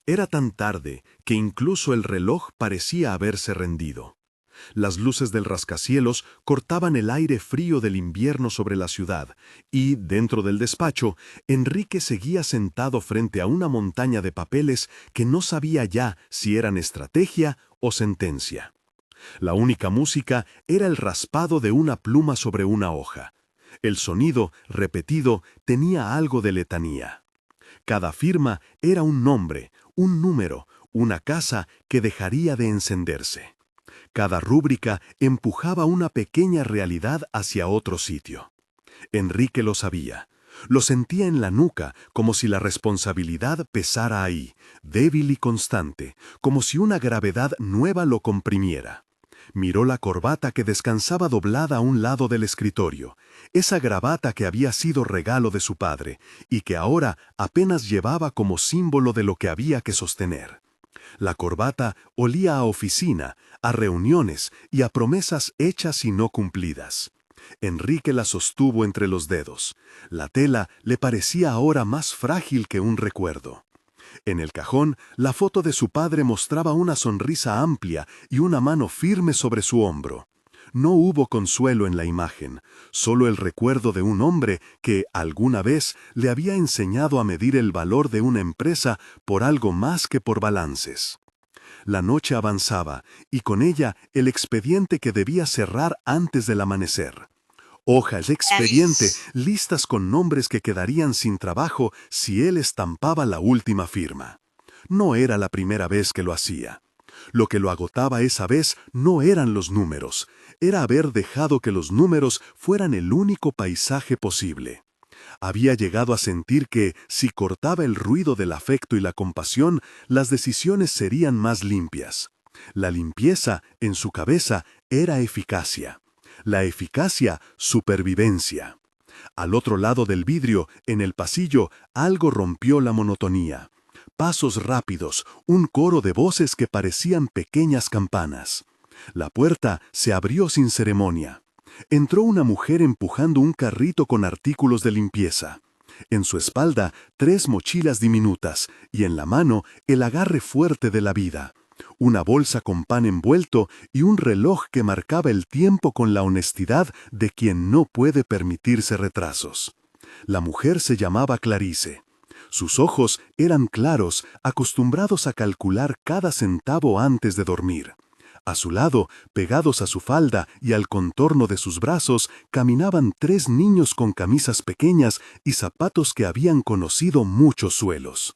Era tan tarde que incluso el reloj parecía haberse rendido. Las luces del rascacielos cortaban el aire frío del invierno sobre la ciudad y, dentro del despacho, Enrique seguía sentado frente a una montaña de papeles que no sabía ya si eran estrategia o sentencia. La única música era el raspado de una pluma sobre una hoja. El sonido, repetido, tenía algo de letanía. Cada firma era un nombre, un número, una casa que dejaría de encenderse. Cada rúbrica empujaba una pequeña realidad hacia otro sitio. Enrique lo sabía. Lo sentía en la nuca, como si la responsabilidad pesara ahí, débil y constante, como si una gravedad nueva lo comprimiera. Miró la corbata que descansaba doblada a un lado del escritorio, esa gravata que había sido regalo de su padre y que ahora apenas llevaba como símbolo de lo que había que sostener. La corbata olía a oficina, a reuniones y a promesas hechas y no cumplidas. Enrique la sostuvo entre los dedos. La tela le parecía ahora más frágil que un recuerdo. En el cajón, la foto de su padre mostraba una sonrisa amplia y una mano firme sobre su hombro. No hubo consuelo en la imagen, solo el recuerdo de un hombre que, alguna vez, le había enseñado a medir el valor de una empresa por algo más que por balances. La noche avanzaba, y con ella el expediente que debía cerrar antes del amanecer. Hojas de expediente listas con nombres que quedarían sin trabajo si él estampaba la última firma. No era la primera vez que lo hacía. Lo que lo agotaba esa vez no eran los números, era haber dejado que los números fueran el único paisaje posible. Había llegado a sentir que, si cortaba el ruido del afecto y la compasión, las decisiones serían más limpias. La limpieza, en su cabeza, era eficacia. La eficacia, supervivencia. Al otro lado del vidrio, en el pasillo, algo rompió la monotonía. Pasos rápidos, un coro de voces que parecían pequeñas campanas. La puerta se abrió sin ceremonia. Entró una mujer empujando un carrito con artículos de limpieza. En su espalda, 3 mochilas diminutas y en la mano el agarre fuerte de la vida. Una bolsa con pan envuelto y un reloj que marcaba el tiempo con la honestidad de quien no puede permitirse retrasos. La mujer se llamaba Clarice. Sus ojos eran claros, acostumbrados a calcular cada centavo antes de dormir. A su lado, pegados a su falda y al contorno de sus brazos, caminaban 3 niños con camisas pequeñas y zapatos que habían conocido muchos suelos.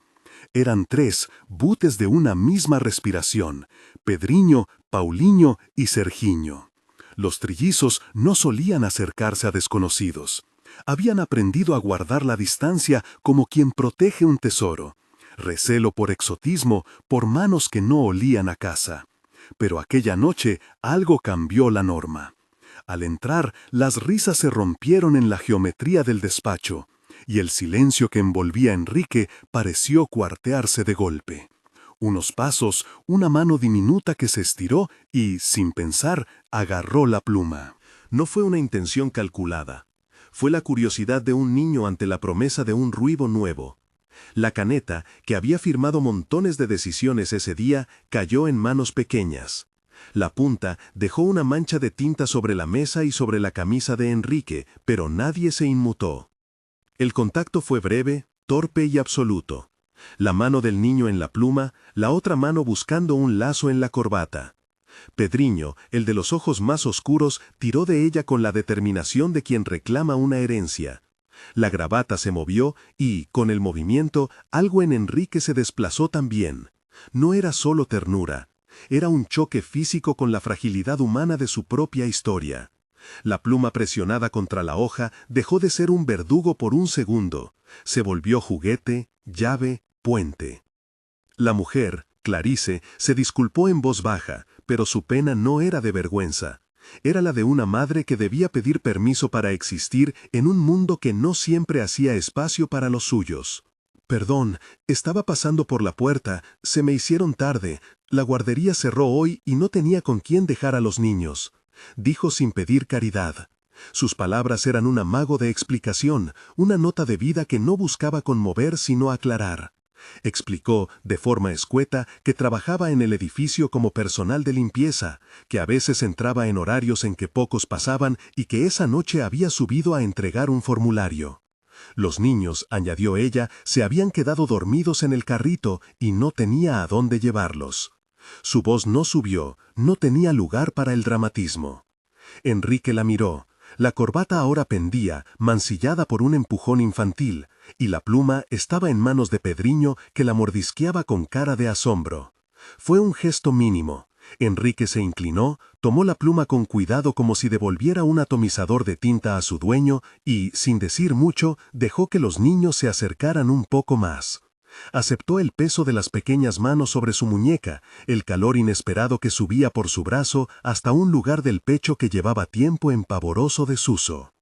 Eran 3 butes de una misma respiración: Pedriño, Paulinho y Sergiño. Los trillizos no solían acercarse a desconocidos. Habían aprendido a guardar la distancia como quien protege un tesoro. Recelo por exotismo, por manos que no olían a casa. Pero aquella noche algo cambió la norma. Al entrar, las risas se rompieron en la geometría del despacho, y el silencio que envolvía a Enrique pareció cuartearse de golpe. Unos pasos, una mano diminuta que se estiró y, sin pensar, agarró la pluma. No fue una intención calculada. Fue la curiosidad de un niño ante la promesa de un ruido nuevo. La caneta, que había firmado montones de decisiones ese día, cayó en manos pequeñas. La punta dejó una mancha de tinta sobre la mesa y sobre la camisa de Enrique, pero nadie se inmutó. El contacto fue breve, torpe y absoluto. La mano del niño en la pluma, la otra mano buscando un lazo en la corbata. Pedriño, el de los ojos más oscuros, tiró de ella con la determinación de quien reclama una herencia. La gravata se movió y, con el movimiento, algo en Enrique se desplazó también. No era solo ternura, era un choque físico con la fragilidad humana de su propia historia. La pluma presionada contra la hoja dejó de ser un verdugo por un segundo. Se volvió juguete, llave, puente. La mujer, Clarice, se disculpó en voz baja, pero su pena no era de vergüenza. Era la de una madre que debía pedir permiso para existir en un mundo que no siempre hacía espacio para los suyos. Perdón, estaba pasando por la puerta, se me hicieron tarde, la guardería cerró hoy y no tenía con quién dejar a los niños, dijo sin pedir caridad. Sus palabras eran un amago de explicación, una nota de vida que no buscaba conmover sino aclarar. Explicó, de forma escueta, que trabajaba en el edificio como personal de limpieza, que a veces entraba en horarios en que pocos pasaban y que esa noche había subido a entregar un formulario. Los niños, añadió ella, se habían quedado dormidos en el carrito y no tenía a dónde llevarlos. Su voz no subió, no tenía lugar para el dramatismo. Enrique la miró. La corbata ahora pendía, mancillada por un empujón infantil, y la pluma estaba en manos de Pedriño, que la mordisqueaba con cara de asombro. Fue un gesto mínimo. Enrique se inclinó, tomó la pluma con cuidado como si devolviera un atomizador de tinta a su dueño y, sin decir mucho, dejó que los niños se acercaran un poco más. Aceptó el peso de las pequeñas manos sobre su muñeca, el calor inesperado que subía por su brazo hasta un lugar del pecho que llevaba tiempo en pavoroso desuso.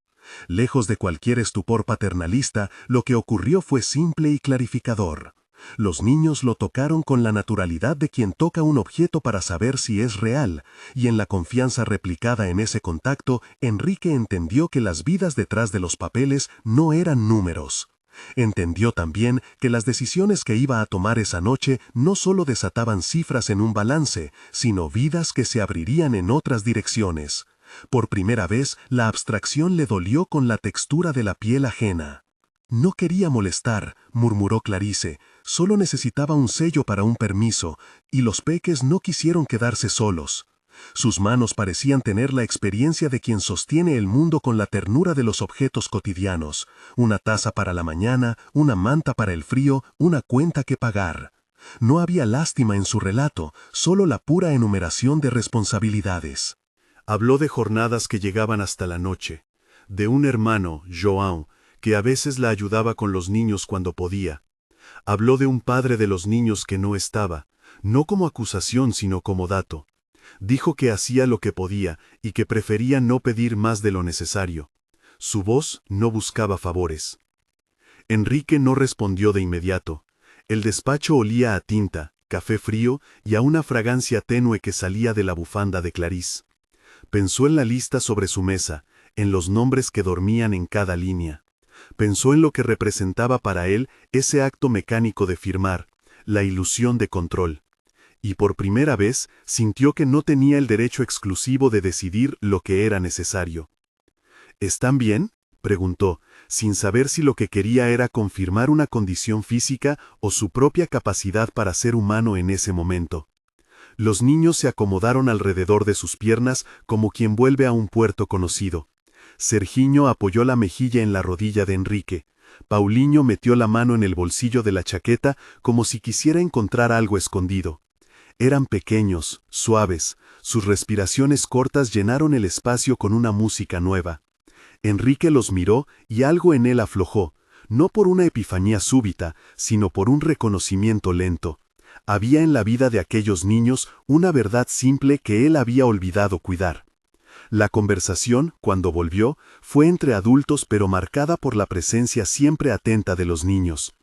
Lejos de cualquier estupor paternalista, lo que ocurrió fue simple y clarificador. Los niños lo tocaron con la naturalidad de quien toca un objeto para saber si es real, y en la confianza replicada en ese contacto, Enrique entendió que las vidas detrás de los papeles no eran números. Entendió también que las decisiones que iba a tomar esa noche no solo desataban cifras en un balance, sino vidas que se abrirían en otras direcciones. Por primera vez, la abstracción le dolió con la textura de la piel ajena. No quería molestar, murmuró Clarice, solo necesitaba un sello para un permiso, y los peques no quisieron quedarse solos. Sus manos parecían tener la experiencia de quien sostiene el mundo con la ternura de los objetos cotidianos, una taza para la mañana, una manta para el frío, una cuenta que pagar. No había lástima en su relato, solo la pura enumeración de responsabilidades. Habló de jornadas que llegaban hasta la noche, de un hermano, João, que a veces la ayudaba con los niños cuando podía. Habló de un padre de los niños que no estaba, no como acusación sino como dato. Dijo que hacía lo que podía y que prefería no pedir más de lo necesario. Su voz no buscaba favores. Enrique no respondió de inmediato. El despacho olía a tinta, café frío y a una fragancia tenue que salía de la bufanda de Clarice. Pensó en la lista sobre su mesa, en los nombres que dormían en cada línea. Pensó en lo que representaba para él ese acto mecánico de firmar, la ilusión de control. Y por primera vez sintió que no tenía el derecho exclusivo de decidir lo que era necesario. ¿Están bien?, preguntó, sin saber si lo que quería era confirmar una condición física o su propia capacidad para ser humano en ese momento. Los niños se acomodaron alrededor de sus piernas como quien vuelve a un puerto conocido. Sergiño apoyó la mejilla en la rodilla de Enrique. Paulinho metió la mano en el bolsillo de la chaqueta como si quisiera encontrar algo escondido. Eran pequeños, suaves, sus respiraciones cortas llenaron el espacio con una música nueva. Enrique los miró y algo en él aflojó, no por una epifanía súbita, sino por un reconocimiento lento. Había en la vida de aquellos niños una verdad simple que él había olvidado cuidar. La conversación, cuando volvió, fue entre adultos pero marcada por la presencia siempre atenta de los niños.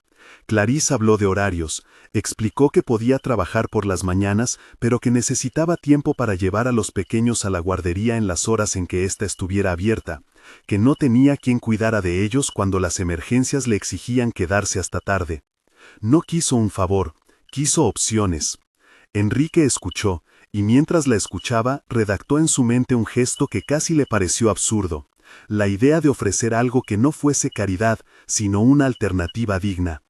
Clarice habló de horarios, explicó que podía trabajar por las mañanas, pero que necesitaba tiempo para llevar a los pequeños a la guardería en las horas en que ésta estuviera abierta, que no tenía quien cuidara de ellos cuando las emergencias le exigían quedarse hasta tarde. No quiso un favor, quiso opciones. Enrique escuchó, y mientras la escuchaba, redactó en su mente un gesto que casi le pareció absurdo, la idea de ofrecer algo que no fuese caridad, sino una alternativa digna.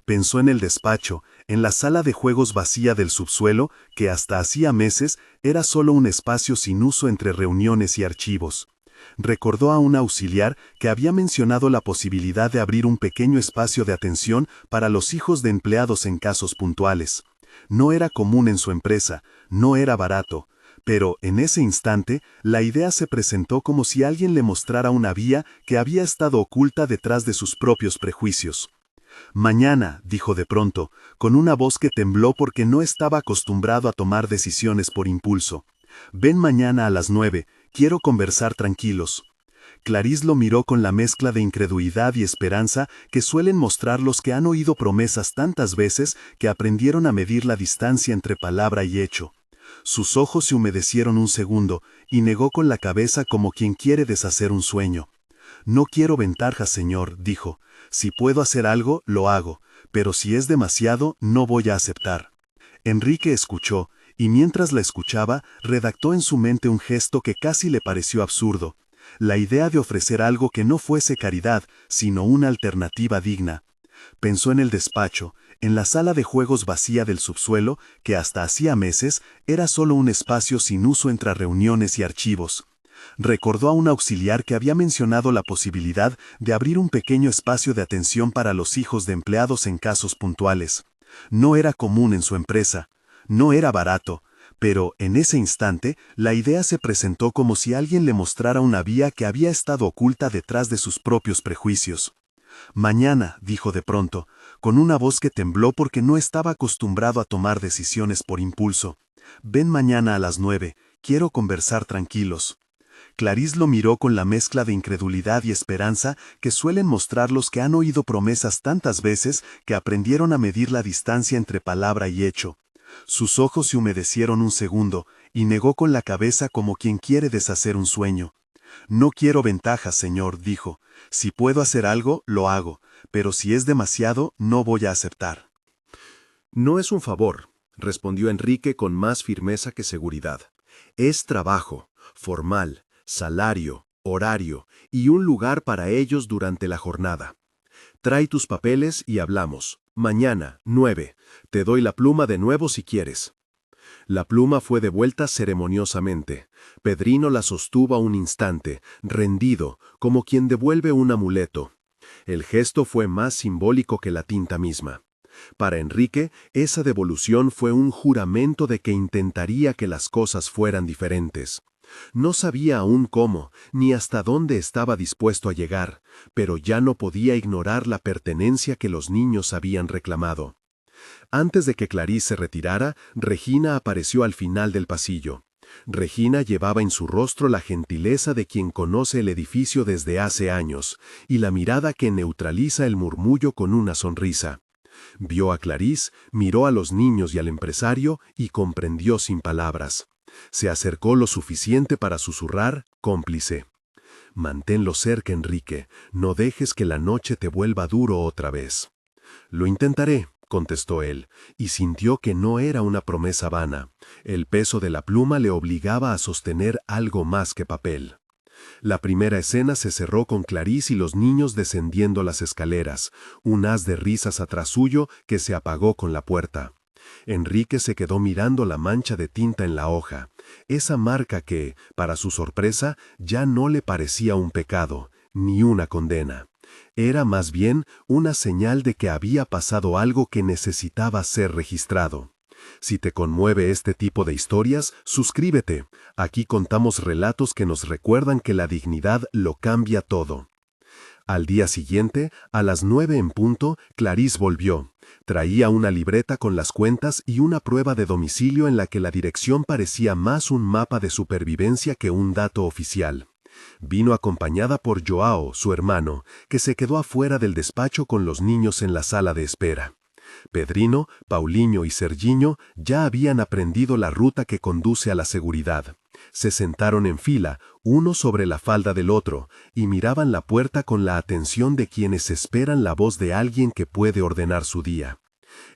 Pensó en el despacho, en la sala de juegos vacía del subsuelo, que hasta hacía meses era solo un espacio sin uso entre reuniones y archivos. Recordó a un auxiliar que había mencionado la posibilidad de abrir un pequeño espacio de atención para los hijos de empleados en casos puntuales. No era común en su empresa, no era barato, pero en ese instante la idea se presentó como si alguien le mostrara una vía que había estado oculta detrás de sus propios prejuicios. Mañana, dijo de pronto, con una voz que tembló porque no estaba acostumbrado a tomar decisiones por impulso. Ven mañana a las 9, quiero conversar tranquilos. Clarice lo miró con la mezcla de incredulidad y esperanza que suelen mostrar los que han oído promesas tantas veces que aprendieron a medir la distancia entre palabra y hecho. Sus ojos se humedecieron un segundo y negó con la cabeza como quien quiere deshacer un sueño. No quiero ventajas, señor, dijo. Si puedo hacer algo, lo hago, pero si es demasiado, no voy a aceptar. Enrique escuchó, y mientras la escuchaba, redactó en su mente un gesto que casi le pareció absurdo. La idea de ofrecer algo que no fuese caridad, sino una alternativa digna. Pensó en el despacho, en la sala de juegos vacía del subsuelo, que hasta hacía meses era solo un espacio sin uso entre reuniones y archivos. Recordó a un auxiliar que había mencionado la posibilidad de abrir un pequeño espacio de atención para los hijos de empleados en casos puntuales. No era común en su empresa, no era barato, pero en ese instante la idea se presentó como si alguien le mostrara una vía que había estado oculta detrás de sus propios prejuicios. Mañana, dijo de pronto, con una voz que tembló porque no estaba acostumbrado a tomar decisiones por impulso. Ven mañana a las 9, quiero conversar tranquilos. Clarisse lo miró con la mezcla de incredulidad y esperanza que suelen mostrar los que han oído promesas tantas veces que aprendieron a medir la distancia entre palabra y hecho. Sus ojos se humedecieron un segundo, y negó con la cabeza como quien quiere deshacer un sueño. No quiero ventajas, señor, dijo. Si puedo hacer algo, lo hago, pero si es demasiado, no voy a aceptar. No es un favor, respondió Enrique con más firmeza que seguridad. Es trabajo, formal, salario, horario y un lugar para ellos durante la jornada. Trae tus papeles y hablamos. Mañana, 9. Te doy la pluma de nuevo si quieres. La pluma fue devuelta ceremoniosamente. Pedrino la sostuvo un instante, rendido, como quien devuelve un amuleto. El gesto fue más simbólico que la tinta misma. Para Enrique, esa devolución fue un juramento de que intentaría que las cosas fueran diferentes. No sabía aún cómo, ni hasta dónde estaba dispuesto a llegar, pero ya no podía ignorar la pertenencia que los niños habían reclamado. Antes de que Clarisse se retirara, Regina apareció al final del pasillo. Regina llevaba en su rostro la gentileza de quien conoce el edificio desde hace años, y la mirada que neutraliza el murmullo con una sonrisa. Vio a Clarisse, miró a los niños y al empresario y comprendió sin palabras. Se acercó lo suficiente para susurrar, cómplice. Manténlo cerca, Enrique, no dejes que la noche te vuelva duro otra vez. Lo intentaré, contestó él, y sintió que no era una promesa vana. El peso de la pluma le obligaba a sostener algo más que papel. La primera escena se cerró con Clarisse y los niños descendiendo las escaleras, un haz de risas atrás suyo que se apagó con la puerta. Enrique se quedó mirando la mancha de tinta en la hoja, esa marca que, para su sorpresa, ya no le parecía un pecado, ni una condena. Era más bien una señal de que había pasado algo que necesitaba ser registrado. Si te conmueve este tipo de historias, suscríbete. Aquí contamos relatos que nos recuerdan que la dignidad lo cambia todo. Al día siguiente, a las 9 en punto, Clarisse volvió. Traía una libreta con las cuentas y una prueba de domicilio en la que la dirección parecía más un mapa de supervivencia que un dato oficial. Vino acompañada por Joao, su hermano, que se quedó afuera del despacho con los niños en la sala de espera. Pedrino, Paulinho y Serginho ya habían aprendido la ruta que conduce a la seguridad. Se sentaron en fila, uno sobre la falda del otro, y miraban la puerta con la atención de quienes esperan la voz de alguien que puede ordenar su día.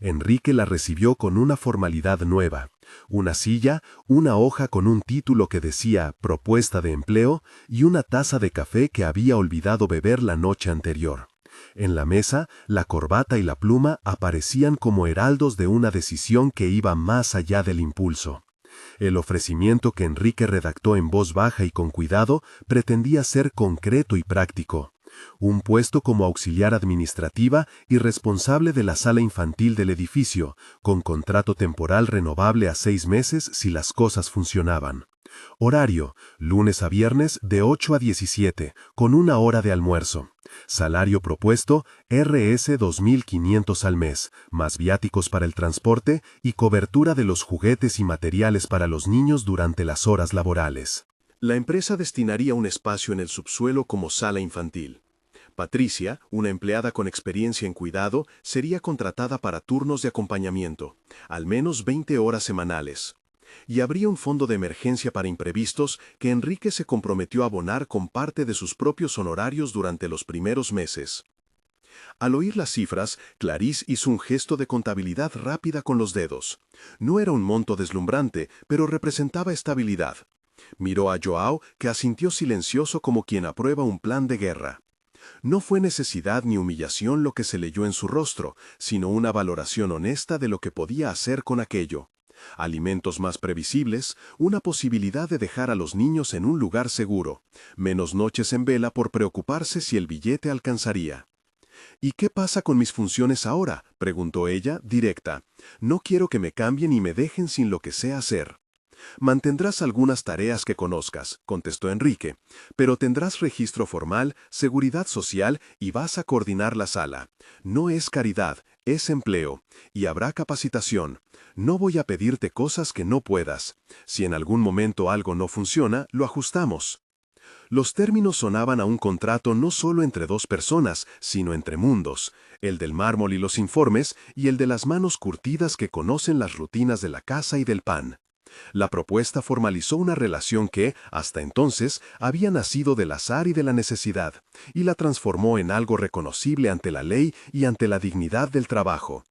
Enrique la recibió con una formalidad nueva. Una silla, una hoja con un título que decía «Propuesta de empleo» y una taza de café que había olvidado beber la noche anterior. En la mesa, la corbata y la pluma aparecían como heraldos de una decisión que iba más allá del impulso. El ofrecimiento que Enrique redactó en voz baja y con cuidado pretendía ser concreto y práctico. Un puesto como auxiliar administrativa y responsable de la sala infantil del edificio, con contrato temporal renovable a 6 meses si las cosas funcionaban. Horario, lunes a viernes de 8 a 17, con una hora de almuerzo. Salario propuesto, Rs. 2.500 al mes, más viáticos para el transporte y cobertura de los juguetes y materiales para los niños durante las horas laborales. La empresa destinaría un espacio en el subsuelo como sala infantil. Patricia, una empleada con experiencia en cuidado, sería contratada para turnos de acompañamiento, al menos 20 horas semanales. Y habría un fondo de emergencia para imprevistos que Enrique se comprometió a abonar con parte de sus propios honorarios durante los primeros meses. Al oír las cifras, Clarice hizo un gesto de contabilidad rápida con los dedos. No era un monto deslumbrante, pero representaba estabilidad. Miró a João, que asintió silencioso como quien aprueba un plan de guerra. No fue necesidad ni humillación lo que se leyó en su rostro, sino una valoración honesta de lo que podía hacer con aquello. Alimentos más previsibles, una posibilidad de dejar a los niños en un lugar seguro, menos noches en vela por preocuparse si el billete alcanzaría. ¿Y qué pasa con mis funciones ahora?, preguntó ella, directa. No quiero que me cambien y me dejen sin lo que sé hacer. Mantendrás algunas tareas que conozcas, contestó Enrique, pero tendrás registro formal, seguridad social y vas a coordinar la sala. No es caridad, es empleo, y habrá capacitación. No voy a pedirte cosas que no puedas. Si en algún momento algo no funciona, lo ajustamos. Los términos sonaban a un contrato no solo entre dos personas, sino entre mundos, el del mármol y los informes y el de las manos curtidas que conocen las rutinas de la casa y del pan. La propuesta formalizó una relación que, hasta entonces, había nacido del azar y de la necesidad, y la transformó en algo reconocible ante la ley y ante la dignidad del trabajo.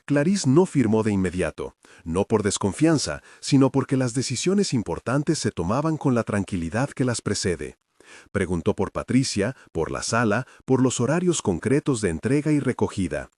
Clarice no firmó de inmediato, no por desconfianza, sino porque las decisiones importantes se tomaban con la tranquilidad que las precede. Preguntó por Patricia, por la sala, por los horarios concretos de entrega y recogida.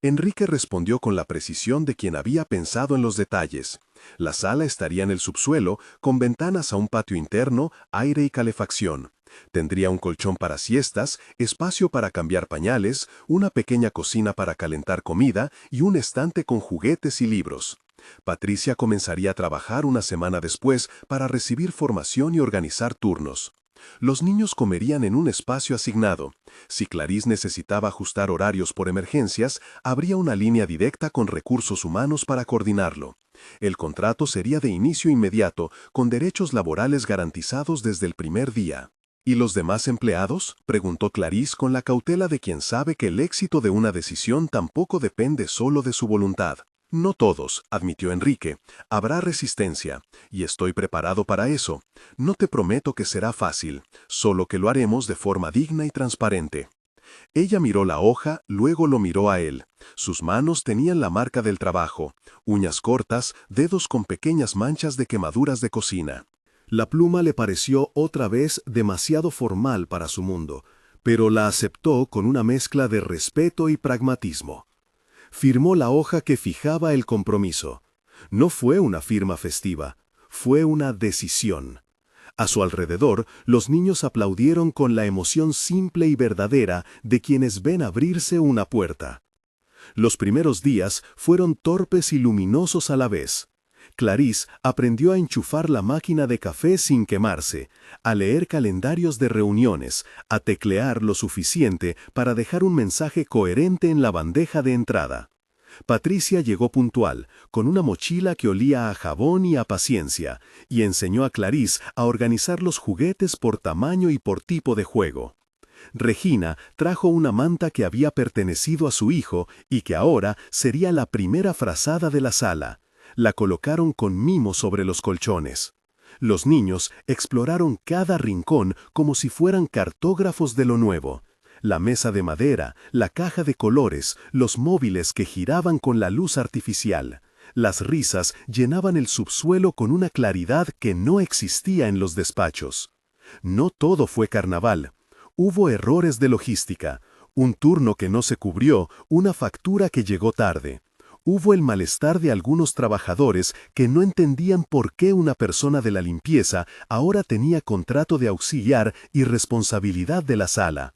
Enrique respondió con la precisión de quien había pensado en los detalles. La sala estaría en el subsuelo, con ventanas a un patio interno, aire y calefacción. Tendría un colchón para siestas, espacio para cambiar pañales, una pequeña cocina para calentar comida y un estante con juguetes y libros. Patricia comenzaría a trabajar una semana después para recibir formación y organizar turnos. Los niños comerían en un espacio asignado. Si Clarice necesitaba ajustar horarios por emergencias, habría una línea directa con recursos humanos para coordinarlo. El contrato sería de inicio inmediato, con derechos laborales garantizados desde el primer día. ¿Y los demás empleados?, preguntó Clarice con la cautela de quien sabe que el éxito de una decisión tampoco depende solo de su voluntad. No todos, admitió Enrique. Habrá resistencia, y estoy preparado para eso. No te prometo que será fácil, solo que lo haremos de forma digna y transparente. Ella miró la hoja, luego lo miró a él. Sus manos tenían la marca del trabajo, uñas cortas, dedos con pequeñas manchas de quemaduras de cocina. La pluma le pareció otra vez demasiado formal para su mundo, pero la aceptó con una mezcla de respeto y pragmatismo. Firmó la hoja que fijaba el compromiso. No fue una firma festiva, fue una decisión. A su alrededor, los niños aplaudieron con la emoción simple y verdadera de quienes ven abrirse una puerta. Los primeros días fueron torpes y luminosos a la vez. Clarice aprendió a enchufar la máquina de café sin quemarse, a leer calendarios de reuniones, a teclear lo suficiente para dejar un mensaje coherente en la bandeja de entrada. Patricia llegó puntual, con una mochila que olía a jabón y a paciencia, y enseñó a Clarice a organizar los juguetes por tamaño y por tipo de juego. Regina trajo una manta que había pertenecido a su hijo y que ahora sería la primera frazada de la sala. La colocaron con mimo sobre los colchones. Los niños exploraron cada rincón como si fueran cartógrafos de lo nuevo. La mesa de madera, la caja de colores, los móviles que giraban con la luz artificial. Las risas llenaban el subsuelo con una claridad que no existía en los despachos. No todo fue carnaval. Hubo errores de logística, un turno que no se cubrió, una factura que llegó tarde. Hubo el malestar de algunos trabajadores que no entendían por qué una persona de la limpieza ahora tenía contrato de auxiliar y responsabilidad de la sala.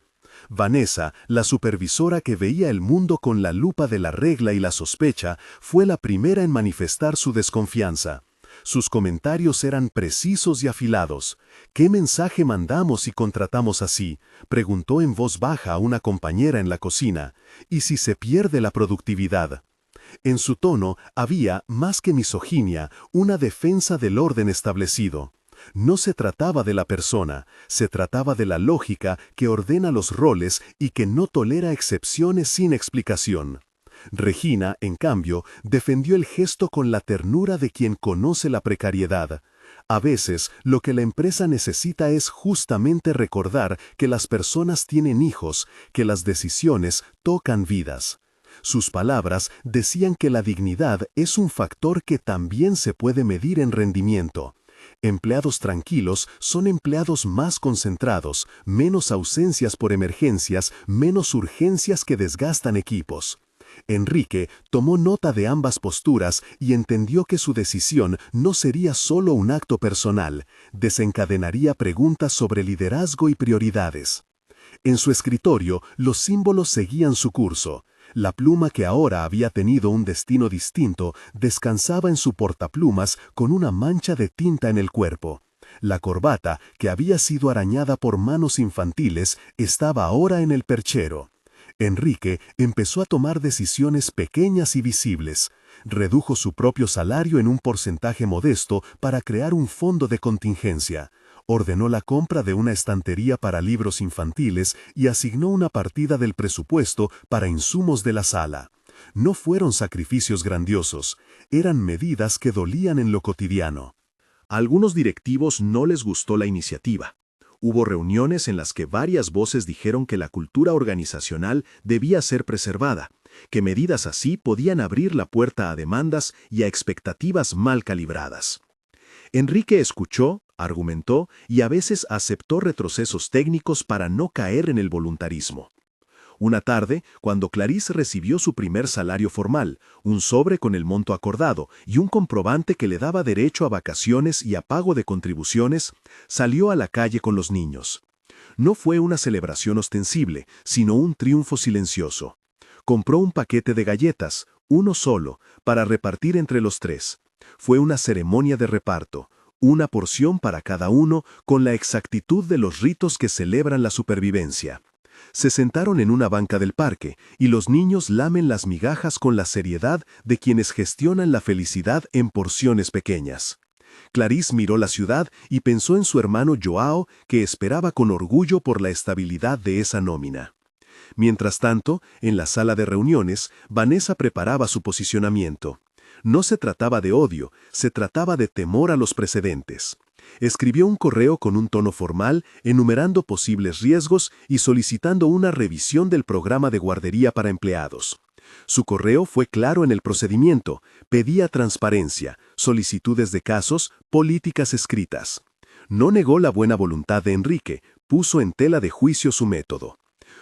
Vanessa, la supervisora que veía el mundo con la lupa de la regla y la sospecha, fue la primera en manifestar su desconfianza. Sus comentarios eran precisos y afilados. ¿Qué mensaje mandamos si contratamos así?, preguntó en voz baja a una compañera en la cocina. ¿Y si se pierde la productividad? En su tono había, más que misoginia, una defensa del orden establecido. No se trataba de la persona, se trataba de la lógica que ordena los roles y que no tolera excepciones sin explicación. Regina, en cambio, defendió el gesto con la ternura de quien conoce la precariedad. A veces, lo que la empresa necesita es justamente recordar que las personas tienen hijos, que las decisiones tocan vidas. Sus palabras decían que la dignidad es un factor que también se puede medir en rendimiento. Empleados tranquilos son empleados más concentrados, menos ausencias por emergencias, menos urgencias que desgastan equipos. Enrique tomó nota de ambas posturas y entendió que su decisión no sería solo un acto personal, desencadenaría preguntas sobre liderazgo y prioridades. En su escritorio, los símbolos seguían su curso. La pluma que ahora había tenido un destino distinto descansaba en su portaplumas con una mancha de tinta en el cuerpo. La corbata, que había sido arañada por manos infantiles, estaba ahora en el perchero. Enrique empezó a tomar decisiones pequeñas y visibles. Redujo su propio salario en un porcentaje modesto para crear un fondo de contingencia. Ordenó la compra de una estantería para libros infantiles y asignó una partida del presupuesto para insumos de la sala. No fueron sacrificios grandiosos, eran medidas que dolían en lo cotidiano. A algunos directivos no les gustó la iniciativa. Hubo reuniones en las que varias voces dijeron que la cultura organizacional debía ser preservada, que medidas así podían abrir la puerta a demandas y a expectativas mal calibradas. Enrique escuchó, argumentó y a veces aceptó retrocesos técnicos para no caer en el voluntarismo. Una tarde, cuando Clarice recibió su primer salario formal, un sobre con el monto acordado y un comprobante que le daba derecho a vacaciones y a pago de contribuciones, salió a la calle con los niños. No fue una celebración ostensible, sino un triunfo silencioso. Compró un paquete de galletas, uno solo, para repartir entre los tres. Fue una ceremonia de reparto, una porción para cada uno con la exactitud de los ritos que celebran la supervivencia. Se sentaron en una banca del parque y los niños lamen las migajas con la seriedad de quienes gestionan la felicidad en porciones pequeñas. Clarice miró la ciudad y pensó en su hermano Joao, que esperaba con orgullo por la estabilidad de esa nómina. Mientras tanto, en la sala de reuniones, Vanessa preparaba su posicionamiento. No se trataba de odio, se trataba de temor a los precedentes. Escribió un correo con un tono formal, enumerando posibles riesgos y solicitando una revisión del programa de guardería para empleados. Su correo fue claro en el procedimiento, pedía transparencia, solicitudes de casos, políticas escritas. No negó la buena voluntad de Enrique, puso en tela de juicio su método.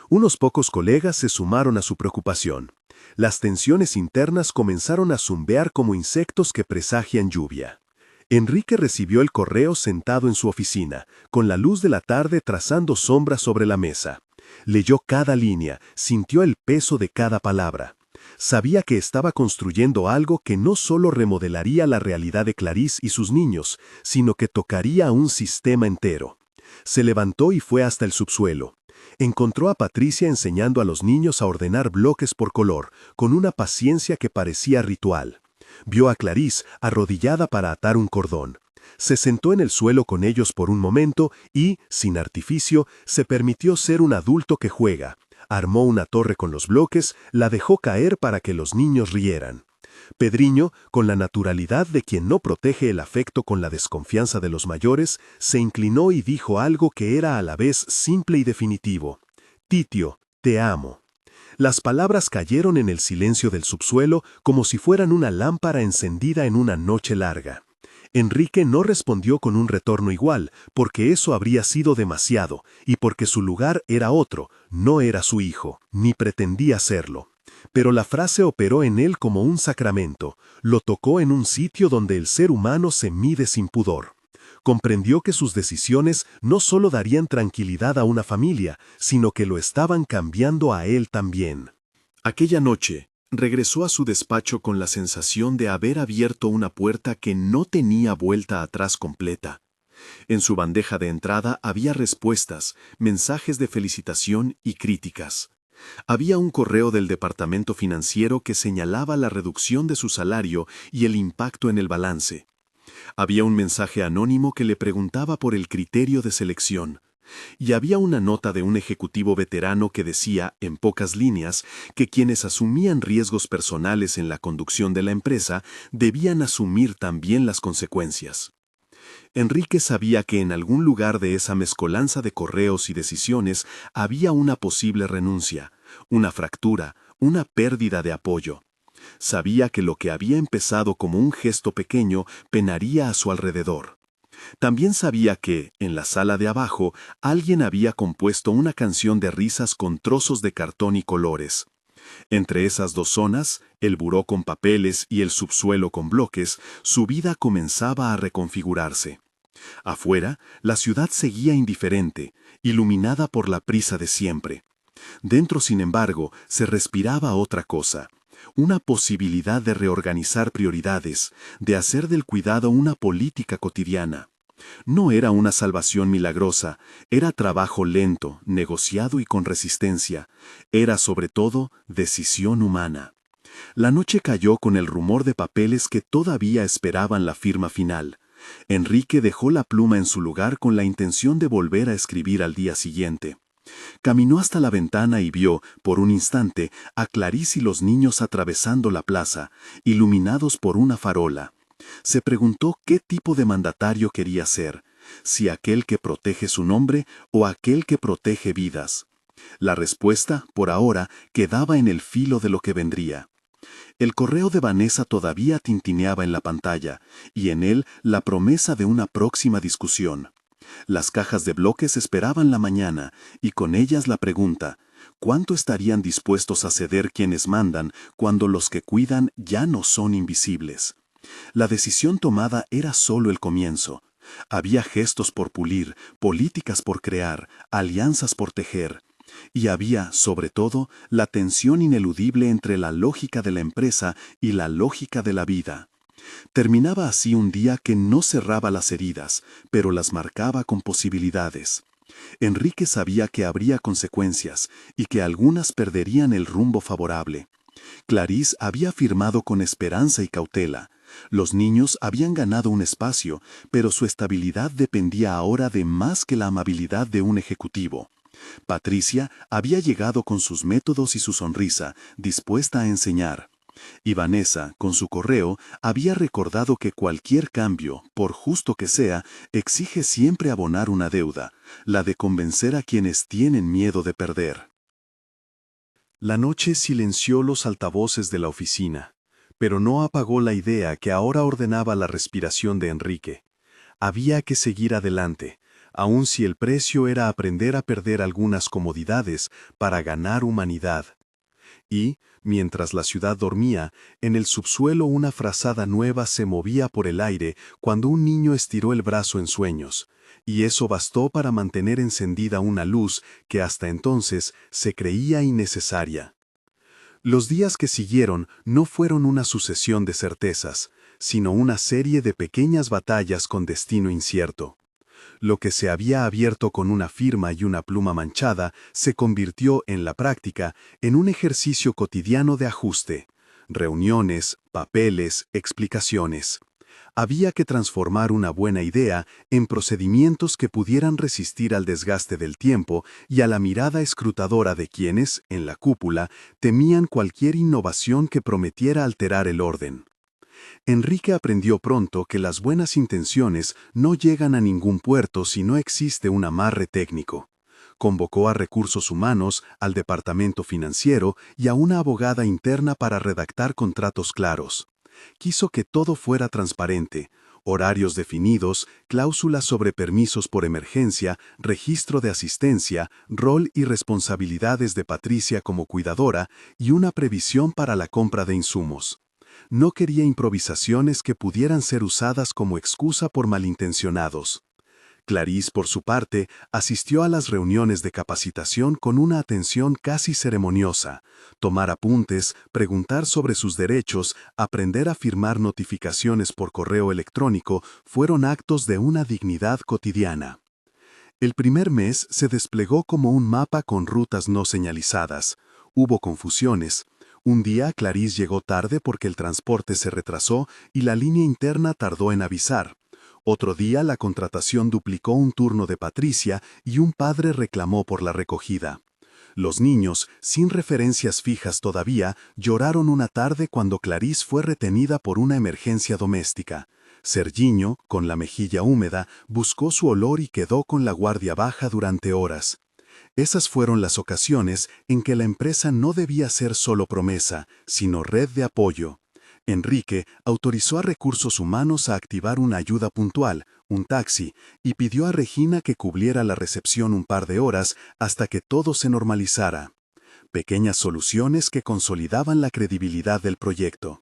Unos pocos colegas se sumaron a su preocupación. Las tensiones internas comenzaron a zumbear como insectos que presagian lluvia. Enrique recibió el correo sentado en su oficina, con la luz de la tarde trazando sombras sobre la mesa. Leyó cada línea, sintió el peso de cada palabra. Sabía que estaba construyendo algo que no solo remodelaría la realidad de Clarice y sus niños, sino que tocaría a un sistema entero. Se levantó y fue hasta el subsuelo. Encontró a Patricia enseñando a los niños a ordenar bloques por color, con una paciencia que parecía ritual. Vio a Clarice arrodillada para atar un cordón. Se sentó en el suelo con ellos por un momento y, sin artificio, se permitió ser un adulto que juega. Armó una torre con los bloques, la dejó caer para que los niños rieran. Pedriño, con la naturalidad de quien no protege el afecto con la desconfianza de los mayores, se inclinó y dijo algo que era a la vez simple y definitivo. «Titio, te amo». Las palabras cayeron en el silencio del subsuelo como si fueran una lámpara encendida en una noche larga. Enrique no respondió con un retorno igual, porque eso habría sido demasiado, y porque su lugar era otro, no era su hijo, ni pretendía serlo. Pero la frase operó en él como un sacramento, lo tocó en un sitio donde el ser humano se mide sin pudor. Comprendió que sus decisiones no solo darían tranquilidad a una familia, sino que lo estaban cambiando a él también. Aquella noche, regresó a su despacho con la sensación de haber abierto una puerta que no tenía vuelta atrás completa. En su bandeja de entrada había respuestas, mensajes de felicitación y críticas. Había un correo del departamento financiero que señalaba la reducción de su salario y el impacto en el balance. Había un mensaje anónimo que le preguntaba por el criterio de selección. Y había una nota de un ejecutivo veterano que decía, en pocas líneas, que quienes asumían riesgos personales en la conducción de la empresa debían asumir también las consecuencias. Enrique sabía que en algún lugar de esa mezcolanza de correos y decisiones había una posible renuncia, una fractura, una pérdida de apoyo. Sabía que lo que había empezado como un gesto pequeño penaría a su alrededor. También sabía que, en la sala de abajo, alguien había compuesto una canción de risas con trozos de cartón y colores. Entre esas dos zonas, el buró con papeles y el subsuelo con bloques, su vida comenzaba a reconfigurarse. Afuera, la ciudad seguía indiferente, iluminada por la prisa de siempre. Dentro, sin embargo, se respiraba otra cosa, una posibilidad de reorganizar prioridades, de hacer del cuidado una política cotidiana. No era una salvación milagrosa, era trabajo lento, negociado y con resistencia. Era, sobre todo, decisión humana. La noche cayó con el rumor de papeles que todavía esperaban la firma final. Enrique dejó la pluma en su lugar con la intención de volver a escribir al día siguiente. Caminó hasta la ventana y vio, por un instante, a Clarice y los niños atravesando la plaza, iluminados por una farola. Se preguntó qué tipo de mandatario quería ser, si aquel que protege su nombre o aquel que protege vidas. La respuesta, por ahora, quedaba en el filo de lo que vendría. El correo de Vanessa todavía tintineaba en la pantalla, y en él la promesa de una próxima discusión. Las cajas de bloques esperaban la mañana, y con ellas la pregunta: ¿cuánto estarían dispuestos a ceder quienes mandan cuando los que cuidan ya no son invisibles? La decisión tomada era solo el comienzo. Había gestos por pulir, políticas por crear, alianzas por tejer. Y había, sobre todo, la tensión ineludible entre la lógica de la empresa y la lógica de la vida. Terminaba así un día que no cerraba las heridas, pero las marcaba con posibilidades. Enrique sabía que habría consecuencias y que algunas perderían el rumbo favorable. Clarice había firmado con esperanza y cautela. Los niños habían ganado un espacio, pero su estabilidad dependía ahora de más que la amabilidad de un ejecutivo. Patricia había llegado con sus métodos y su sonrisa, dispuesta a enseñar. Y Vanessa, con su correo, había recordado que cualquier cambio, por justo que sea, exige siempre abonar una deuda, la de convencer a quienes tienen miedo de perder. La noche silenció los altavoces de la oficina, pero no apagó la idea que ahora ordenaba la respiración de Enrique. Había que seguir adelante, aun si el precio era aprender a perder algunas comodidades para ganar humanidad. Y, mientras la ciudad dormía, en el subsuelo una frazada nueva se movía por el aire cuando un niño estiró el brazo en sueños, y eso bastó para mantener encendida una luz que hasta entonces se creía innecesaria. Los días que siguieron no fueron una sucesión de certezas, sino una serie de pequeñas batallas con destino incierto. Lo que se había abierto con una firma y una pluma manchada se convirtió, en la práctica, en un ejercicio cotidiano de ajuste. Reuniones, papeles, explicaciones. Había que transformar una buena idea en procedimientos que pudieran resistir al desgaste del tiempo y a la mirada escrutadora de quienes, en la cúpula, temían cualquier innovación que prometiera alterar el orden. Enrique aprendió pronto que las buenas intenciones no llegan a ningún puerto si no existe un amarre técnico. Convocó a recursos humanos, al departamento financiero y a una abogada interna para redactar contratos claros. Quiso que todo fuera transparente: horarios definidos, cláusulas sobre permisos por emergencia, registro de asistencia, rol y responsabilidades de Patricia como cuidadora y una previsión para la compra de insumos. No quería improvisaciones que pudieran ser usadas como excusa por malintencionados. Clarice, por su parte, asistió a las reuniones de capacitación con una atención casi ceremoniosa. Tomar apuntes, preguntar sobre sus derechos, aprender a firmar notificaciones por correo electrónico fueron actos de una dignidad cotidiana. El primer mes se desplegó como un mapa con rutas no señalizadas. Hubo confusiones. Un día Clarice llegó tarde porque el transporte se retrasó y la línea interna tardó en avisar. Otro día la contratación duplicó un turno de Patricia y un padre reclamó por la recogida. Los niños, sin referencias fijas todavía, lloraron una tarde cuando Clarice fue retenida por una emergencia doméstica. Sergiño, con la mejilla húmeda, buscó su olor y quedó con la guardia baja durante horas. Esas fueron las ocasiones en que la empresa no debía ser solo promesa, sino red de apoyo. Enrique autorizó a Recursos Humanos a activar una ayuda puntual, un taxi, y pidió a Regina que cubriera la recepción un par de horas hasta que todo se normalizara. Pequeñas soluciones que consolidaban la credibilidad del proyecto.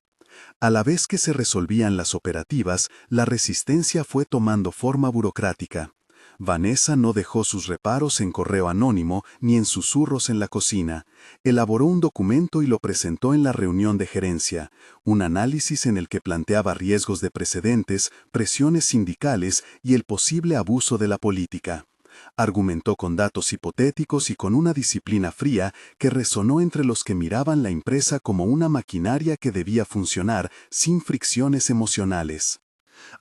A la vez que se resolvían las operativas, la resistencia fue tomando forma burocrática. Vanessa no dejó sus reparos en correo anónimo ni en susurros en la cocina. Elaboró un documento y lo presentó en la reunión de gerencia, un análisis en el que planteaba riesgos de precedentes, presiones sindicales y el posible abuso de la política. Argumentó con datos hipotéticos y con una disciplina fría que resonó entre los que miraban la empresa como una maquinaria que debía funcionar sin fricciones emocionales.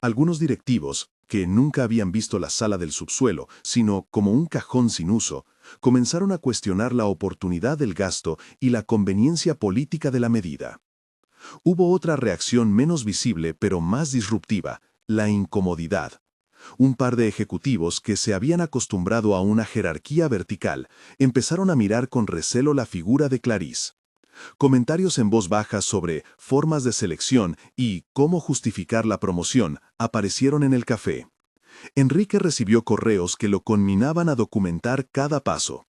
Algunos directivos, que nunca habían visto la sala del subsuelo, sino como un cajón sin uso, comenzaron a cuestionar la oportunidad del gasto y la conveniencia política de la medida. Hubo otra reacción menos visible pero más disruptiva, la incomodidad. Un par de ejecutivos que se habían acostumbrado a una jerarquía vertical empezaron a mirar con recelo la figura de Clarice. Comentarios en voz baja sobre formas de selección y cómo justificar la promoción aparecieron en el café. Enrique recibió correos que lo conminaban a documentar cada paso.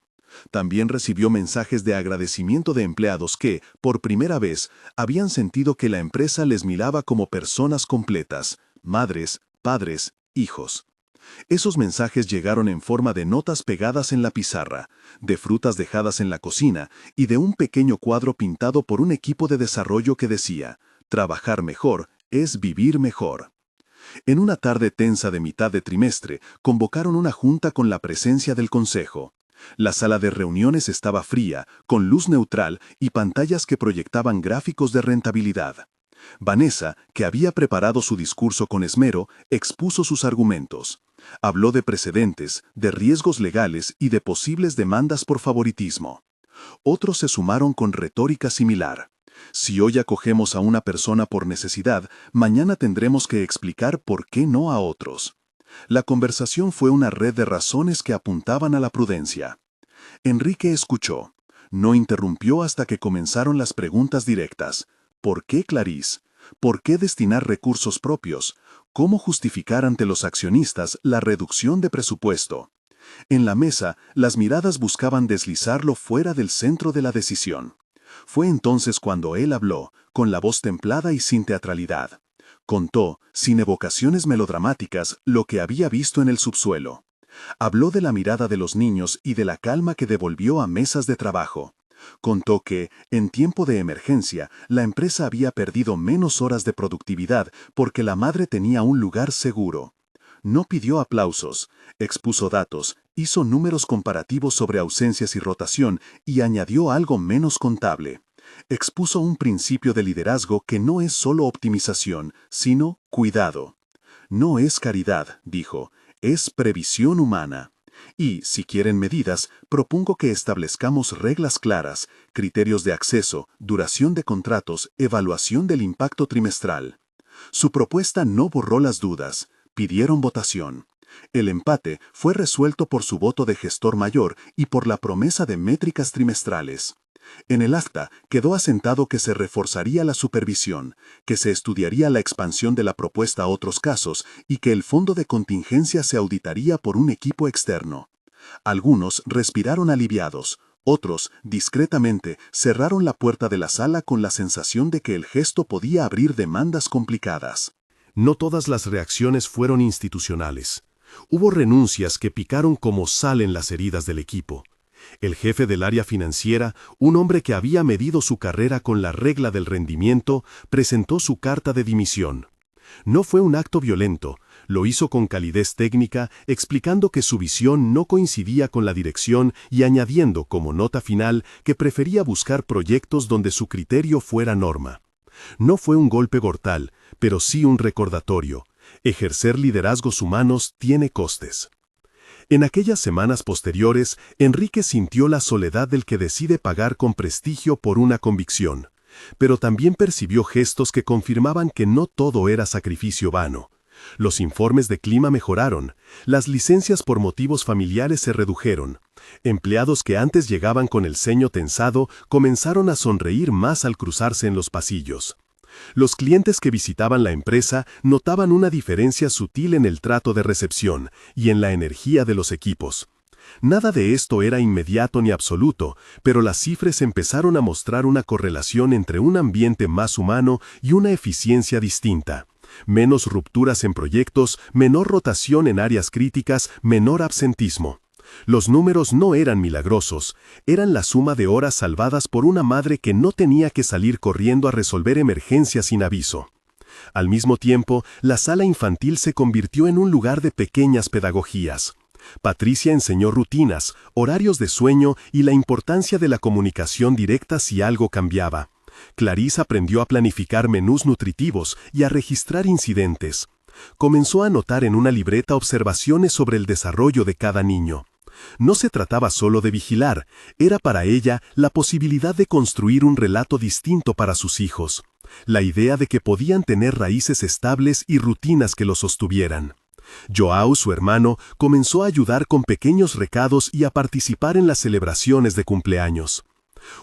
También recibió mensajes de agradecimiento de empleados que, por primera vez, habían sentido que la empresa les miraba como personas completas, madres, padres, hijos. Esos mensajes llegaron en forma de notas pegadas en la pizarra, de frutas dejadas en la cocina y de un pequeño cuadro pintado por un equipo de desarrollo que decía, «Trabajar mejor es vivir mejor». En una tarde tensa de mitad de trimestre, convocaron una junta con la presencia del consejo. La sala de reuniones estaba fría, con luz neutral y pantallas que proyectaban gráficos de rentabilidad. Vanessa, que había preparado su discurso con esmero, expuso sus argumentos. Habló de precedentes, de riesgos legales y de posibles demandas por favoritismo. Otros se sumaron con retórica similar. Si hoy acogemos a una persona por necesidad, mañana tendremos que explicar por qué no a otros. La conversación fue una red de razones que apuntaban a la prudencia. Enrique escuchó. No interrumpió hasta que comenzaron las preguntas directas. ¿Por qué Clarice? ¿Por qué destinar recursos propios? ¿Cómo justificar ante los accionistas la reducción de presupuesto? En la mesa, las miradas buscaban deslizarlo fuera del centro de la decisión. Fue entonces cuando él habló, con la voz templada y sin teatralidad. Contó, sin evocaciones melodramáticas, lo que había visto en el subsuelo. Habló de la mirada de los niños y de la calma que devolvió a mesas de trabajo. Contó que, en tiempo de emergencia, la empresa había perdido menos horas de productividad porque la madre tenía un lugar seguro. No pidió aplausos, expuso datos, hizo números comparativos sobre ausencias y rotación y añadió algo menos contable. Expuso un principio de liderazgo que no es solo optimización, sino cuidado. No es caridad, dijo, es previsión humana. Y, si quieren medidas, propongo que establezcamos reglas claras, criterios de acceso, duración de contratos, evaluación del impacto trimestral. Su propuesta no borró las dudas. Pidieron votación. El empate fue resuelto por su voto de gestor mayor y por la promesa de métricas trimestrales. En el acta quedó asentado que se reforzaría la supervisión, que se estudiaría la expansión de la propuesta a otros casos y que el fondo de contingencia se auditaría por un equipo externo. Algunos respiraron aliviados, otros, discretamente, cerraron la puerta de la sala con la sensación de que el gesto podía abrir demandas complicadas. No todas las reacciones fueron institucionales. Hubo renuncias que picaron como sal en las heridas del equipo. El jefe del área financiera, un hombre que había medido su carrera con la regla del rendimiento, presentó su carta de dimisión. No fue un acto violento, lo hizo con calidez técnica, explicando que su visión no coincidía con la dirección y añadiendo como nota final que prefería buscar proyectos donde su criterio fuera norma. No fue un golpe mortal, pero sí un recordatorio. Ejercer liderazgos humanos tiene costes. En aquellas semanas posteriores, Enrique sintió la soledad del que decide pagar con prestigio por una convicción, pero también percibió gestos que confirmaban que no todo era sacrificio vano. Los informes de clima mejoraron, las licencias por motivos familiares se redujeron. Empleados que antes llegaban con el ceño tensado comenzaron a sonreír más al cruzarse en los pasillos. Los clientes que visitaban la empresa notaban una diferencia sutil en el trato de recepción y en la energía de los equipos. Nada de esto era inmediato ni absoluto, pero las cifras empezaron a mostrar una correlación entre un ambiente más humano y una eficiencia distinta. Menos rupturas en proyectos, menor rotación en áreas críticas, menor absentismo. Los números no eran milagrosos, eran la suma de horas salvadas por una madre que no tenía que salir corriendo a resolver emergencias sin aviso. Al mismo tiempo, la sala infantil se convirtió en un lugar de pequeñas pedagogías. Patricia enseñó rutinas, horarios de sueño y la importancia de la comunicación directa si algo cambiaba. Clarice aprendió a planificar menús nutritivos y a registrar incidentes. Comenzó a anotar en una libreta observaciones sobre el desarrollo de cada niño. No se trataba solo de vigilar, era para ella la posibilidad de construir un relato distinto para sus hijos. La idea de que podían tener raíces estables y rutinas que los sostuvieran. Joao, su hermano, comenzó a ayudar con pequeños recados y a participar en las celebraciones de cumpleaños.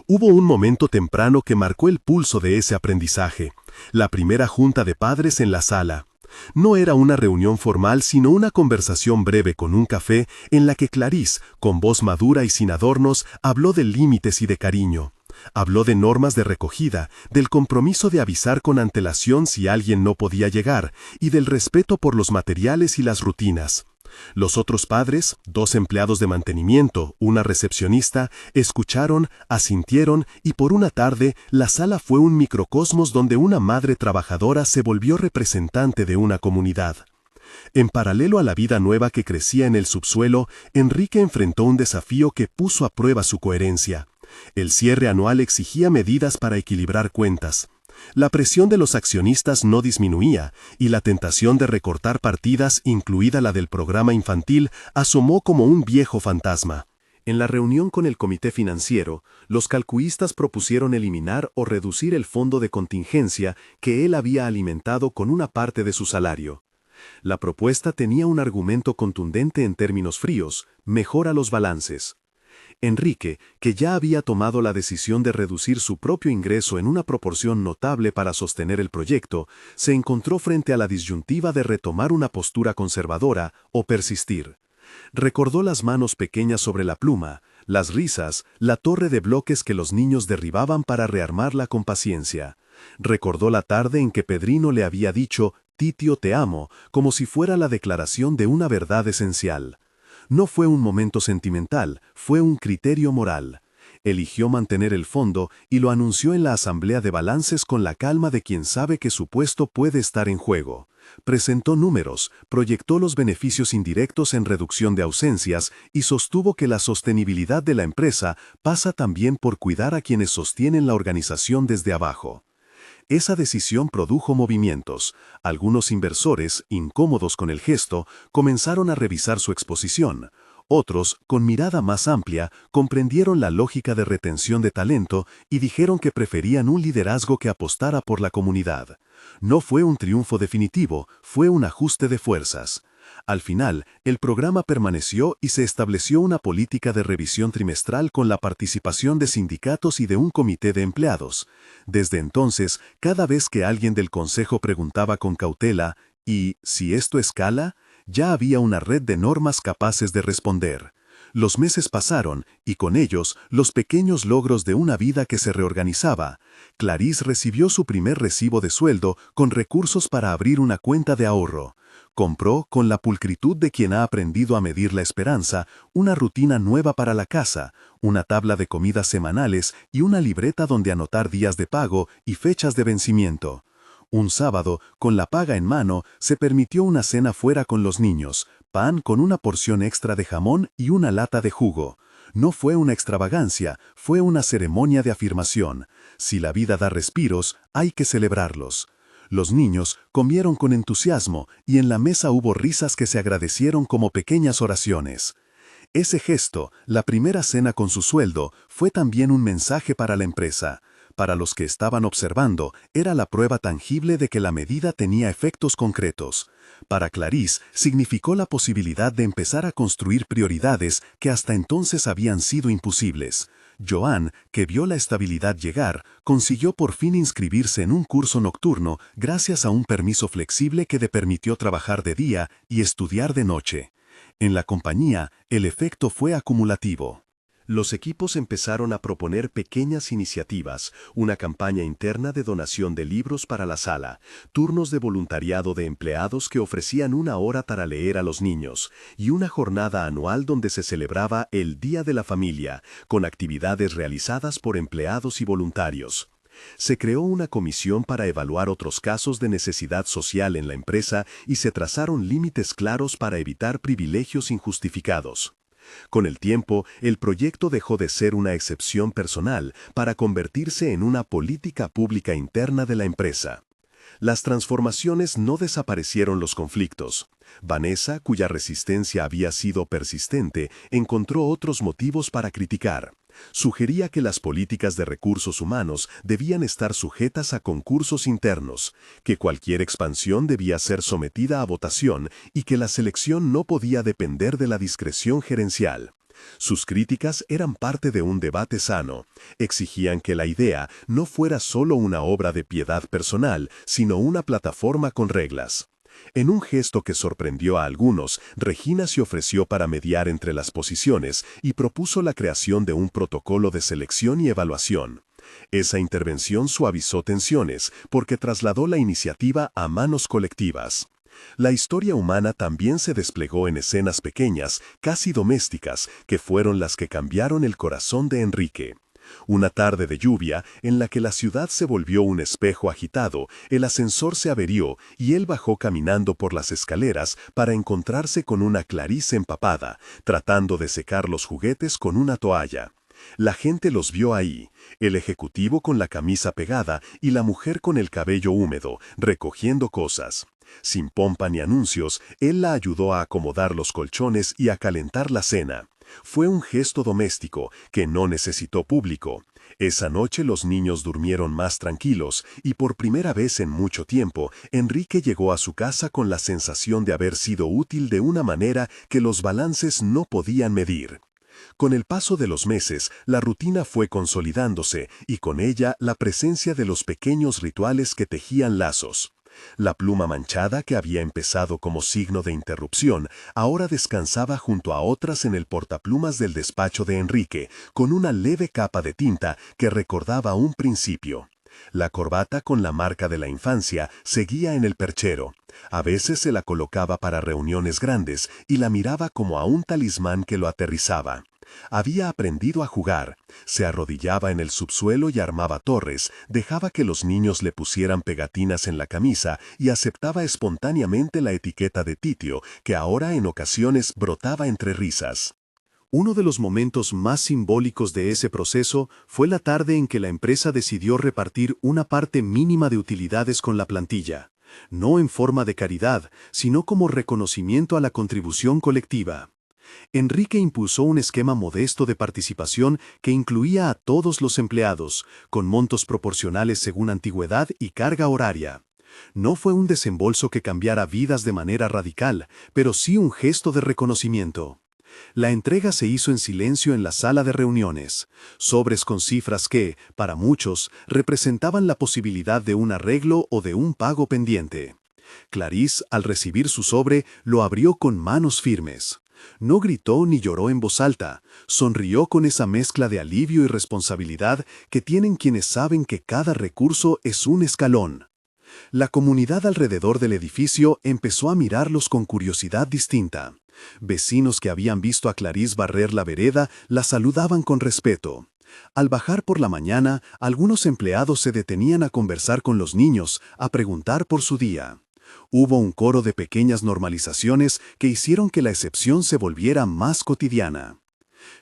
Hubo un momento temprano que marcó el pulso de ese aprendizaje, la primera junta de padres en la sala. No era una reunión formal, sino una conversación breve con un café en la que Clarice, con voz madura y sin adornos, habló de límites y de cariño. Habló de normas de recogida, del compromiso de avisar con antelación si alguien no podía llegar, y del respeto por los materiales y las rutinas. Los otros padres, 2 empleados de mantenimiento, una recepcionista, escucharon, asintieron y por una tarde la sala fue un microcosmos donde una madre trabajadora se volvió representante de una comunidad. En paralelo a la vida nueva que crecía en el subsuelo, Enrique enfrentó un desafío que puso a prueba su coherencia. El cierre anual exigía medidas para equilibrar cuentas. La presión de los accionistas no disminuía, y la tentación de recortar partidas, incluida la del programa infantil, asomó como un viejo fantasma. En la reunión con el comité financiero, los calculistas propusieron eliminar o reducir el fondo de contingencia que él había alimentado con una parte de su salario. La propuesta tenía un argumento contundente en términos fríos: mejora los balances. Enrique, que ya había tomado la decisión de reducir su propio ingreso en una proporción notable para sostener el proyecto, se encontró frente a la disyuntiva de retomar una postura conservadora o persistir. Recordó las manos pequeñas sobre la pluma, las risas, la torre de bloques que los niños derribaban para rearmarla con paciencia. Recordó la tarde en que Pedrino le había dicho «Titio, te amo», como si fuera la declaración de una verdad esencial. No fue un momento sentimental, fue un criterio moral. Eligió mantener el fondo y lo anunció en la asamblea de balances con la calma de quien sabe que su puesto puede estar en juego. Presentó números, proyectó los beneficios indirectos en reducción de ausencias y sostuvo que la sostenibilidad de la empresa pasa también por cuidar a quienes sostienen la organización desde abajo. Esa decisión produjo movimientos. Algunos inversores, incómodos con el gesto, comenzaron a revisar su exposición. Otros, con mirada más amplia, comprendieron la lógica de retención de talento y dijeron que preferían un liderazgo que apostara por la comunidad. No fue un triunfo definitivo, fue un ajuste de fuerzas. Al final, el programa permaneció y se estableció una política de revisión trimestral con la participación de sindicatos y de un comité de empleados. Desde entonces, cada vez que alguien del consejo preguntaba con cautela «¿Y si esto escala?», ya había una red de normas capaces de responder. Los meses pasaron, y con ellos, los pequeños logros de una vida que se reorganizaba. Clarice recibió su primer recibo de sueldo con recursos para abrir una cuenta de ahorro. Compró, con la pulcritud de quien ha aprendido a medir la esperanza, una rutina nueva para la casa, una tabla de comidas semanales y una libreta donde anotar días de pago y fechas de vencimiento. Un sábado, con la paga en mano, se permitió una cena fuera con los niños, pan con una porción extra de jamón y una lata de jugo. No fue una extravagancia, fue una ceremonia de afirmación. Si la vida da respiros, hay que celebrarlos. Los niños comieron con entusiasmo y en la mesa hubo risas que se agradecieron como pequeñas oraciones. Ese gesto, la primera cena con su sueldo, fue también un mensaje para la empresa. Para los que estaban observando, era la prueba tangible de que la medida tenía efectos concretos. Para Clarice, significó la posibilidad de empezar a construir prioridades que hasta entonces habían sido imposibles. Joan, que vio la estabilidad llegar, consiguió por fin inscribirse en un curso nocturno gracias a un permiso flexible que le permitió trabajar de día y estudiar de noche. En la compañía, el efecto fue acumulativo. Los equipos empezaron a proponer pequeñas iniciativas, una campaña interna de donación de libros para la sala, turnos de voluntariado de empleados que ofrecían una hora para leer a los niños, y una jornada anual donde se celebraba el Día de la Familia, con actividades realizadas por empleados y voluntarios. Se creó una comisión para evaluar otros casos de necesidad social en la empresa y se trazaron límites claros para evitar privilegios injustificados. Con el tiempo, el proyecto dejó de ser una excepción personal para convertirse en una política pública interna de la empresa. Las transformaciones no desaparecieron los conflictos. Vanessa, cuya resistencia había sido persistente, encontró otros motivos para criticar. Sugería que las políticas de recursos humanos debían estar sujetas a concursos internos, que cualquier expansión debía ser sometida a votación y que la selección no podía depender de la discreción gerencial. Sus críticas eran parte de un debate sano. Exigían que la idea no fuera solo una obra de piedad personal, sino una plataforma con reglas. En un gesto que sorprendió a algunos, Regina se ofreció para mediar entre las posiciones y propuso la creación de un protocolo de selección y evaluación. Esa intervención suavizó tensiones porque trasladó la iniciativa a manos colectivas. La historia humana también se desplegó en escenas pequeñas, casi domésticas, que fueron las que cambiaron el corazón de Enrique. Una tarde de lluvia, en la que la ciudad se volvió un espejo agitado, el ascensor se averió y él bajó caminando por las escaleras para encontrarse con una Clarice empapada, tratando de secar los juguetes con una toalla. La gente los vio ahí, el ejecutivo con la camisa pegada y la mujer con el cabello húmedo, recogiendo cosas. Sin pompa ni anuncios, él la ayudó a acomodar los colchones y a calentar la cena. Fue un gesto doméstico que no necesitó público. Esa noche los niños durmieron más tranquilos y por primera vez en mucho tiempo, Enrique llegó a su casa con la sensación de haber sido útil de una manera que los balances no podían medir. Con el paso de los meses, la rutina fue consolidándose y con ella la presencia de los pequeños rituales que tejían lazos. La pluma manchada que había empezado como signo de interrupción, ahora descansaba junto a otras en el portaplumas del despacho de Enrique, con una leve capa de tinta que recordaba un principio. La corbata con la marca de la infancia seguía en el perchero. A veces se la colocaba para reuniones grandes y la miraba como a un talismán que lo aterrizaba. Había aprendido a jugar, se arrodillaba en el subsuelo y armaba torres, dejaba que los niños le pusieran pegatinas en la camisa y aceptaba espontáneamente la etiqueta de Titio, que ahora en ocasiones brotaba entre risas. Uno de los momentos más simbólicos de ese proceso fue la tarde en que la empresa decidió repartir una parte mínima de utilidades con la plantilla, no en forma de caridad, sino como reconocimiento a la contribución colectiva. Enrique impulsó un esquema modesto de participación que incluía a todos los empleados, con montos proporcionales según antigüedad y carga horaria. No fue un desembolso que cambiara vidas de manera radical, pero sí un gesto de reconocimiento. La entrega se hizo en silencio en la sala de reuniones, sobres con cifras que, para muchos, representaban la posibilidad de un arreglo o de un pago pendiente. Clarice, al recibir su sobre, lo abrió con manos firmes. No gritó ni lloró en voz alta, sonrió con esa mezcla de alivio y responsabilidad que tienen quienes saben que cada recurso es un escalón. La comunidad alrededor del edificio empezó a mirarlos con curiosidad distinta. Vecinos que habían visto a Clarice barrer la vereda la saludaban con respeto. Al bajar por la mañana, algunos empleados se detenían a conversar con los niños, a preguntar por su día. Hubo un coro de pequeñas normalizaciones que hicieron que la excepción se volviera más cotidiana.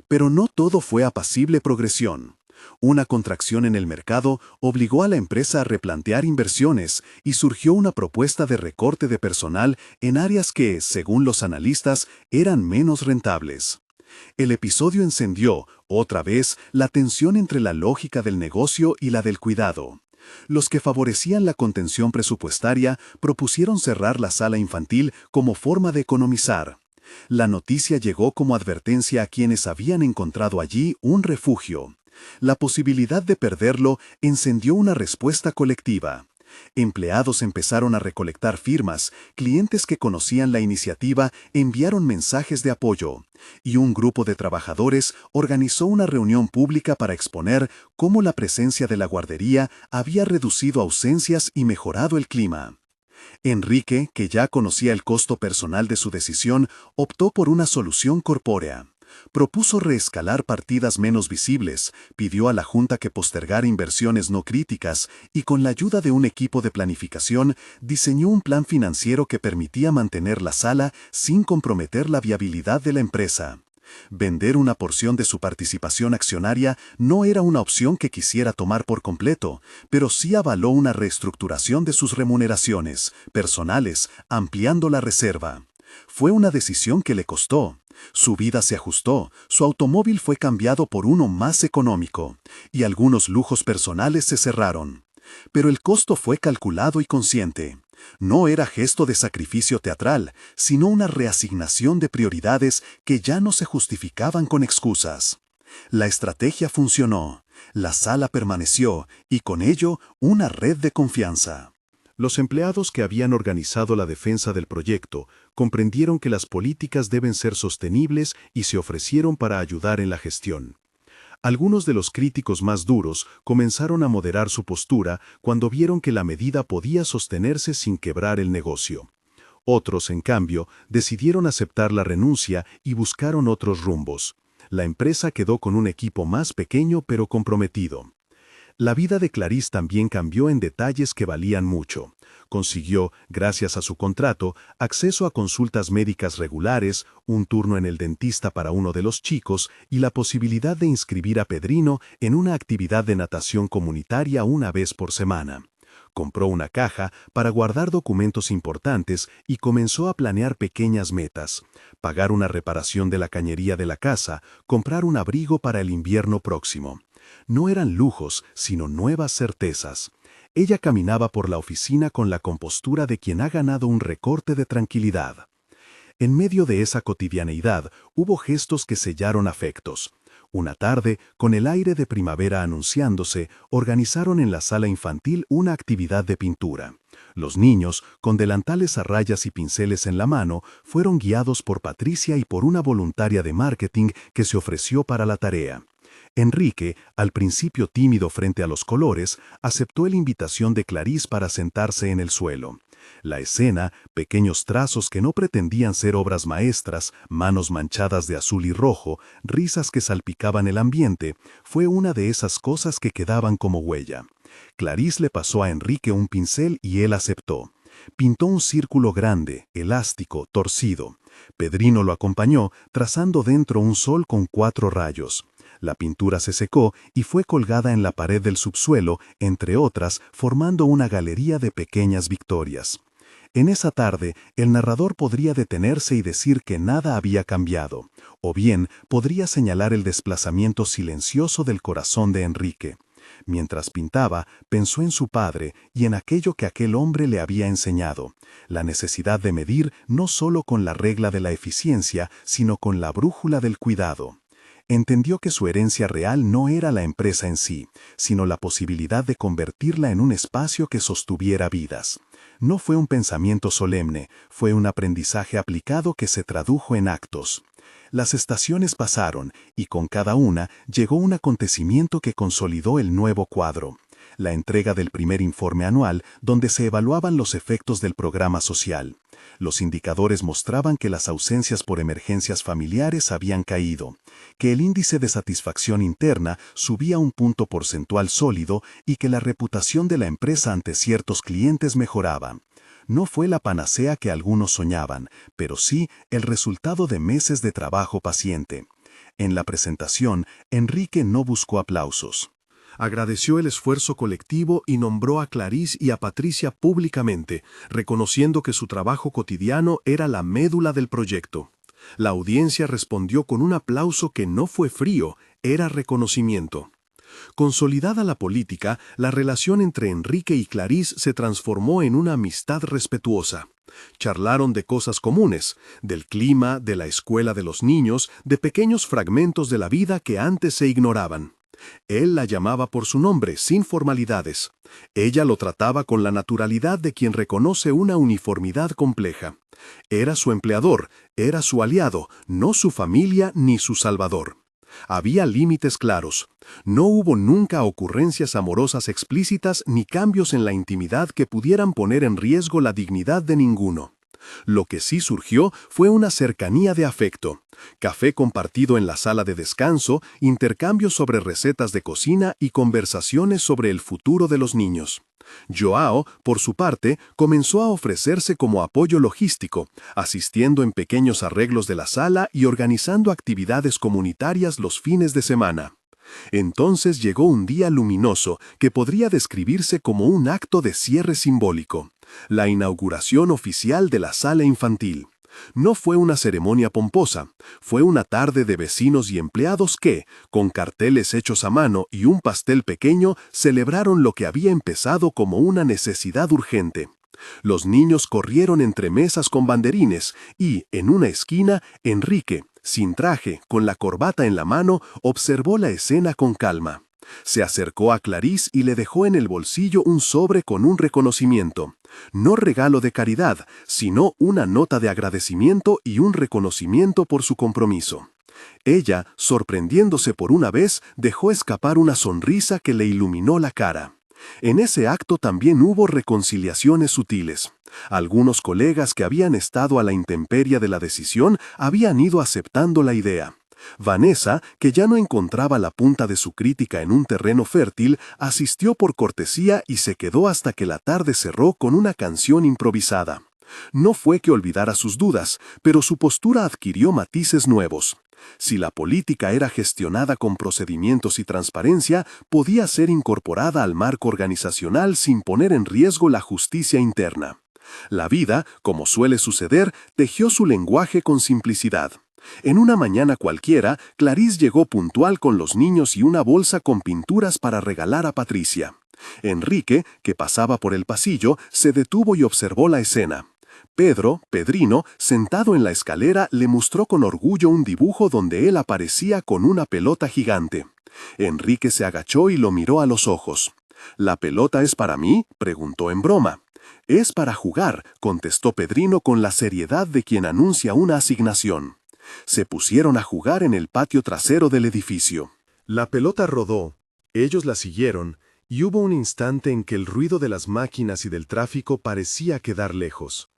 Pero no todo fue apacible progresión. Una contracción en el mercado obligó a la empresa a replantear inversiones y surgió una propuesta de recorte de personal en áreas que, según los analistas, eran menos rentables. El episodio encendió, otra vez, la tensión entre la lógica del negocio y la del cuidado. Los que favorecían la contención presupuestaria propusieron cerrar la sala infantil como forma de economizar. La noticia llegó como advertencia a quienes habían encontrado allí un refugio. La posibilidad de perderlo encendió una respuesta colectiva. Empleados empezaron a recolectar firmas, clientes que conocían la iniciativa enviaron mensajes de apoyo, y un grupo de trabajadores organizó una reunión pública para exponer cómo la presencia de la guardería había reducido ausencias y mejorado el clima. Enrique, que ya conocía el costo personal de su decisión, optó por una solución corpórea. Propuso reescalar partidas menos visibles, pidió a la Junta que postergara inversiones no críticas y con la ayuda de un equipo de planificación diseñó un plan financiero que permitía mantener la sala sin comprometer la viabilidad de la empresa. Vender una porción de su participación accionaria no era una opción que quisiera tomar por completo, pero sí avaló una reestructuración de sus remuneraciones personales, ampliando la reserva. Fue una decisión que le costó. Su vida se ajustó, su automóvil fue cambiado por uno más económico, y algunos lujos personales se cerraron. Pero el costo fue calculado y consciente. No era gesto de sacrificio teatral, sino una reasignación de prioridades que ya no se justificaban con excusas. La estrategia funcionó, la sala permaneció y con ello una red de confianza. Los empleados que habían organizado la defensa del proyecto comprendieron que las políticas deben ser sostenibles y se ofrecieron para ayudar en la gestión. Algunos de los críticos más duros comenzaron a moderar su postura cuando vieron que la medida podía sostenerse sin quebrar el negocio. Otros, en cambio, decidieron aceptar la renuncia y buscaron otros rumbos. La empresa quedó con un equipo más pequeño pero comprometido. La vida de Clarice también cambió en detalles que valían mucho. Consiguió, gracias a su contrato, acceso a consultas médicas regulares, un turno en el dentista para uno de los chicos y la posibilidad de inscribir a Pedrino en una actividad de natación comunitaria una vez por semana. Compró una caja para guardar documentos importantes y comenzó a planear pequeñas metas: pagar una reparación de la cañería de la casa, comprar un abrigo para el invierno próximo. No eran lujos, sino nuevas certezas. Ella caminaba por la oficina con la compostura de quien ha ganado un recorte de tranquilidad. En medio de esa cotidianeidad hubo gestos que sellaron afectos. Una tarde, con el aire de primavera anunciándose, organizaron en la sala infantil una actividad de pintura. Los niños, con delantales a rayas y pinceles en la mano, fueron guiados por Patricia y por una voluntaria de marketing que se ofreció para la tarea. Enrique, al principio tímido frente a los colores, aceptó la invitación de Clarice para sentarse en el suelo. La escena, pequeños trazos que no pretendían ser obras maestras, manos manchadas de azul y rojo, risas que salpicaban el ambiente, fue una de esas cosas que quedaban como huella. Clarice le pasó a Enrique un pincel y él aceptó. Pintó un círculo grande, elástico, torcido. Pedrino lo acompañó, trazando dentro un sol con 4 rayos. La pintura se secó y fue colgada en la pared del subsuelo, entre otras, formando una galería de pequeñas victorias. En esa tarde, el narrador podría detenerse y decir que nada había cambiado, o bien podría señalar el desplazamiento silencioso del corazón de Enrique. Mientras pintaba, pensó en su padre y en aquello que aquel hombre le había enseñado, la necesidad de medir no solo con la regla de la eficiencia, sino con la brújula del cuidado. Entendió que su herencia real no era la empresa en sí, sino la posibilidad de convertirla en un espacio que sostuviera vidas. No fue un pensamiento solemne, fue un aprendizaje aplicado que se tradujo en actos. Las estaciones pasaron, y con cada una llegó un acontecimiento que consolidó el nuevo cuadro: la entrega del primer informe anual, donde se evaluaban los efectos del programa social. Los indicadores mostraban que las ausencias por emergencias familiares habían caído, que el índice de satisfacción interna subía un punto porcentual sólido y que la reputación de la empresa ante ciertos clientes mejoraba. No fue la panacea que algunos soñaban, pero sí el resultado de meses de trabajo paciente. En la presentación, Enrique no buscó aplausos. Agradeció el esfuerzo colectivo y nombró a Clarice y a Patricia públicamente, reconociendo que su trabajo cotidiano era la médula del proyecto. La audiencia respondió con un aplauso que no fue frío, era reconocimiento. Consolidada la política, la relación entre Enrique y Clarice se transformó en una amistad respetuosa. Charlaron de cosas comunes, del clima, de la escuela de los niños, de pequeños fragmentos de la vida que antes se ignoraban. Él la llamaba por su nombre, sin formalidades. Ella lo trataba con la naturalidad de quien reconoce una uniformidad compleja. Era su empleador, era su aliado, no su familia ni su salvador. Había límites claros. No hubo nunca ocurrencias amorosas explícitas ni cambios en la intimidad que pudieran poner en riesgo la dignidad de ninguno. Lo que sí surgió fue una cercanía de afecto. Café compartido en la sala de descanso, intercambios sobre recetas de cocina y conversaciones sobre el futuro de los niños. Joao, por su parte, comenzó a ofrecerse como apoyo logístico, asistiendo en pequeños arreglos de la sala y organizando actividades comunitarias los fines de semana. Entonces llegó un día luminoso que podría describirse como un acto de cierre simbólico: la inauguración oficial de la sala infantil. No fue una ceremonia pomposa, fue una tarde de vecinos y empleados que, con carteles hechos a mano y un pastel pequeño, celebraron lo que había empezado como una necesidad urgente. Los niños corrieron entre mesas con banderines y, en una esquina, Enrique, sin traje, con la corbata en la mano, observó la escena con calma. Se acercó a Clarice y le dejó en el bolsillo un sobre con un reconocimiento. No regalo de caridad, sino una nota de agradecimiento y un reconocimiento por su compromiso. Ella, sorprendiéndose por una vez, dejó escapar una sonrisa que le iluminó la cara. En ese acto también hubo reconciliaciones sutiles. Algunos colegas que habían estado a la intemperie de la decisión habían ido aceptando la idea. Vanessa, que ya no encontraba la punta de su crítica en un terreno fértil, asistió por cortesía y se quedó hasta que la tarde cerró con una canción improvisada. No fue que olvidara sus dudas, pero su postura adquirió matices nuevos. Si la política era gestionada con procedimientos y transparencia, podía ser incorporada al marco organizacional sin poner en riesgo la justicia interna. La vida, como suele suceder, tejió su lenguaje con simplicidad. En una mañana cualquiera, Clarice llegó puntual con los niños y una bolsa con pinturas para regalar a Patricia. Enrique, que pasaba por el pasillo, se detuvo y observó la escena. Pedrino, sentado en la escalera, le mostró con orgullo un dibujo donde él aparecía con una pelota gigante. Enrique se agachó y lo miró a los ojos. ¿La pelota es para mí?, preguntó en broma. «Es para jugar», contestó Pedrino con la seriedad de quien anuncia una asignación. Se pusieron a jugar en el patio trasero del edificio. La pelota rodó, ellos la siguieron, y hubo un instante en que el ruido de las máquinas y del tráfico parecía quedar lejos.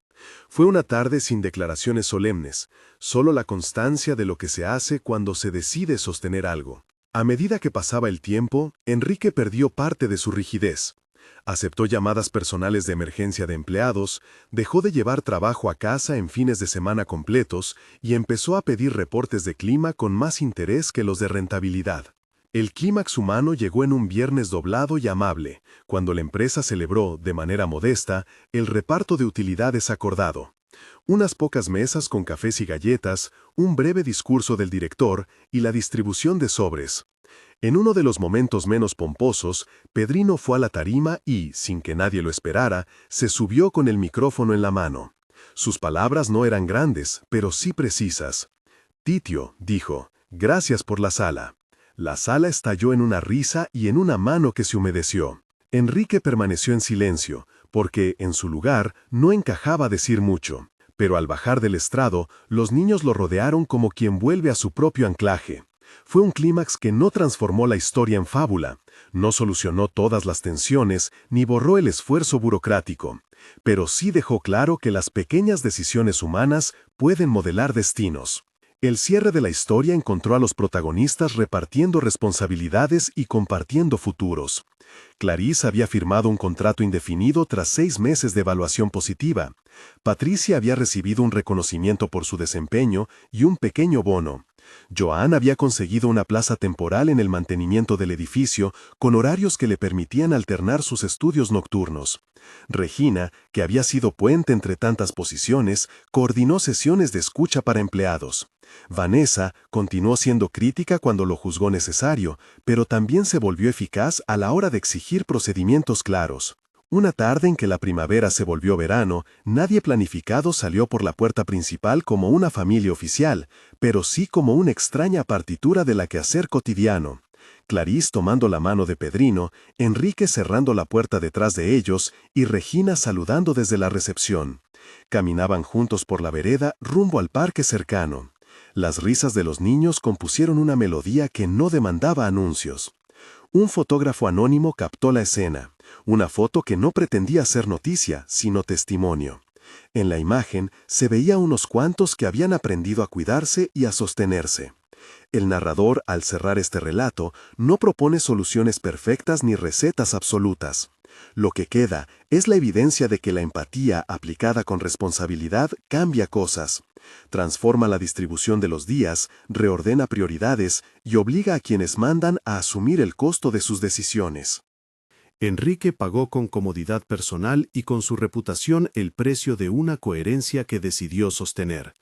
Fue una tarde sin declaraciones solemnes, solo la constancia de lo que se hace cuando se decide sostener algo. A medida que pasaba el tiempo, Enrique perdió parte de su rigidez. Aceptó llamadas personales de emergencia de empleados, dejó de llevar trabajo a casa en fines de semana completos y empezó a pedir reportes de clima con más interés que los de rentabilidad. El clímax humano llegó en un viernes doblado y amable, cuando la empresa celebró, de manera modesta, el reparto de utilidades acordado. Unas pocas mesas con cafés y galletas, un breve discurso del director y la distribución de sobres. En uno de los momentos menos pomposos, Pedrino fue a la tarima y, sin que nadie lo esperara, se subió con el micrófono en la mano. Sus palabras no eran grandes, pero sí precisas. «Titio», dijo, «gracias por la sala». La sala estalló en una risa y en una mano que se humedeció. Enrique permaneció en silencio, porque, en su lugar, no encajaba decir mucho. Pero al bajar del estrado, los niños lo rodearon como quien vuelve a su propio anclaje. Fue un clímax que no transformó la historia en fábula, no solucionó todas las tensiones, ni borró el esfuerzo burocrático, pero sí dejó claro que las pequeñas decisiones humanas pueden modelar destinos. El cierre de la historia encontró a los protagonistas repartiendo responsabilidades y compartiendo futuros. Clarice había firmado un contrato indefinido tras 6 meses de evaluación positiva. Patricia había recibido un reconocimiento por su desempeño y un pequeño bono. Joan había conseguido una plaza temporal en el mantenimiento del edificio, con horarios que le permitían alternar sus estudios nocturnos. Regina, que había sido puente entre tantas posiciones, coordinó sesiones de escucha para empleados. Vanessa continuó siendo crítica cuando lo juzgó necesario, pero también se volvió eficaz a la hora de exigir procedimientos claros. Una tarde en que la primavera se volvió verano, nadie planificado salió por la puerta principal como una familia oficial, pero sí como una extraña partitura del quehacer cotidiano. Clarís tomando la mano de Pedrino, Enrique cerrando la puerta detrás de ellos y Regina saludando desde la recepción. Caminaban juntos por la vereda rumbo al parque cercano. Las risas de los niños compusieron una melodía que no demandaba anuncios. Un fotógrafo anónimo captó la escena, una foto que no pretendía ser noticia, sino testimonio. En la imagen se veía unos cuantos que habían aprendido a cuidarse y a sostenerse. El narrador, al cerrar este relato, no propone soluciones perfectas ni recetas absolutas. Lo que queda es la evidencia de que la empatía aplicada con responsabilidad cambia cosas, transforma la distribución de los días, reordena prioridades y obliga a quienes mandan a asumir el costo de sus decisiones. Enrique pagó con comodidad personal y con su reputación el precio de una coherencia que decidió sostener.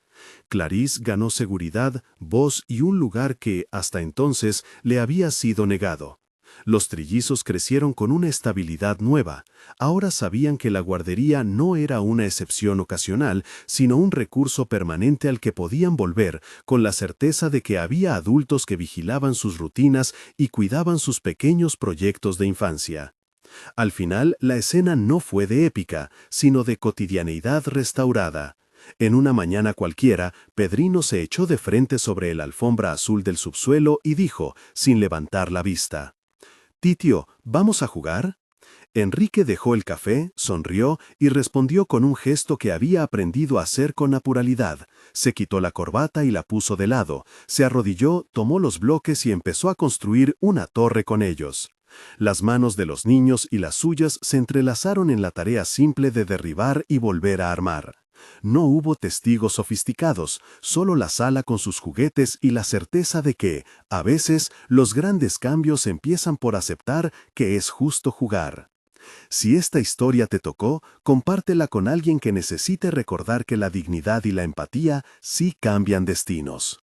Clarís ganó seguridad, voz y un lugar que, hasta entonces, le había sido negado. Los trillizos crecieron con una estabilidad nueva. Ahora sabían que la guardería no era una excepción ocasional, sino un recurso permanente al que podían volver, con la certeza de que había adultos que vigilaban sus rutinas y cuidaban sus pequeños proyectos de infancia. Al final, la escena no fue de épica, sino de cotidianeidad restaurada. En una mañana cualquiera, Pedrino se echó de frente sobre el alfombra azul del subsuelo y dijo, sin levantar la vista: «Titio, ¿vamos a jugar?». Enrique dejó el café, sonrió y respondió con un gesto que había aprendido a hacer con naturalidad. Se quitó la corbata y la puso de lado, se arrodilló, tomó los bloques y empezó a construir una torre con ellos. Las manos de los niños y las suyas se entrelazaron en la tarea simple de derribar y volver a armar. No hubo testigos sofisticados, solo la sala con sus juguetes y la certeza de que, a veces, los grandes cambios empiezan por aceptar que es justo jugar. Si esta historia te tocó, compártela con alguien que necesite recordar que la dignidad y la empatía sí cambian destinos.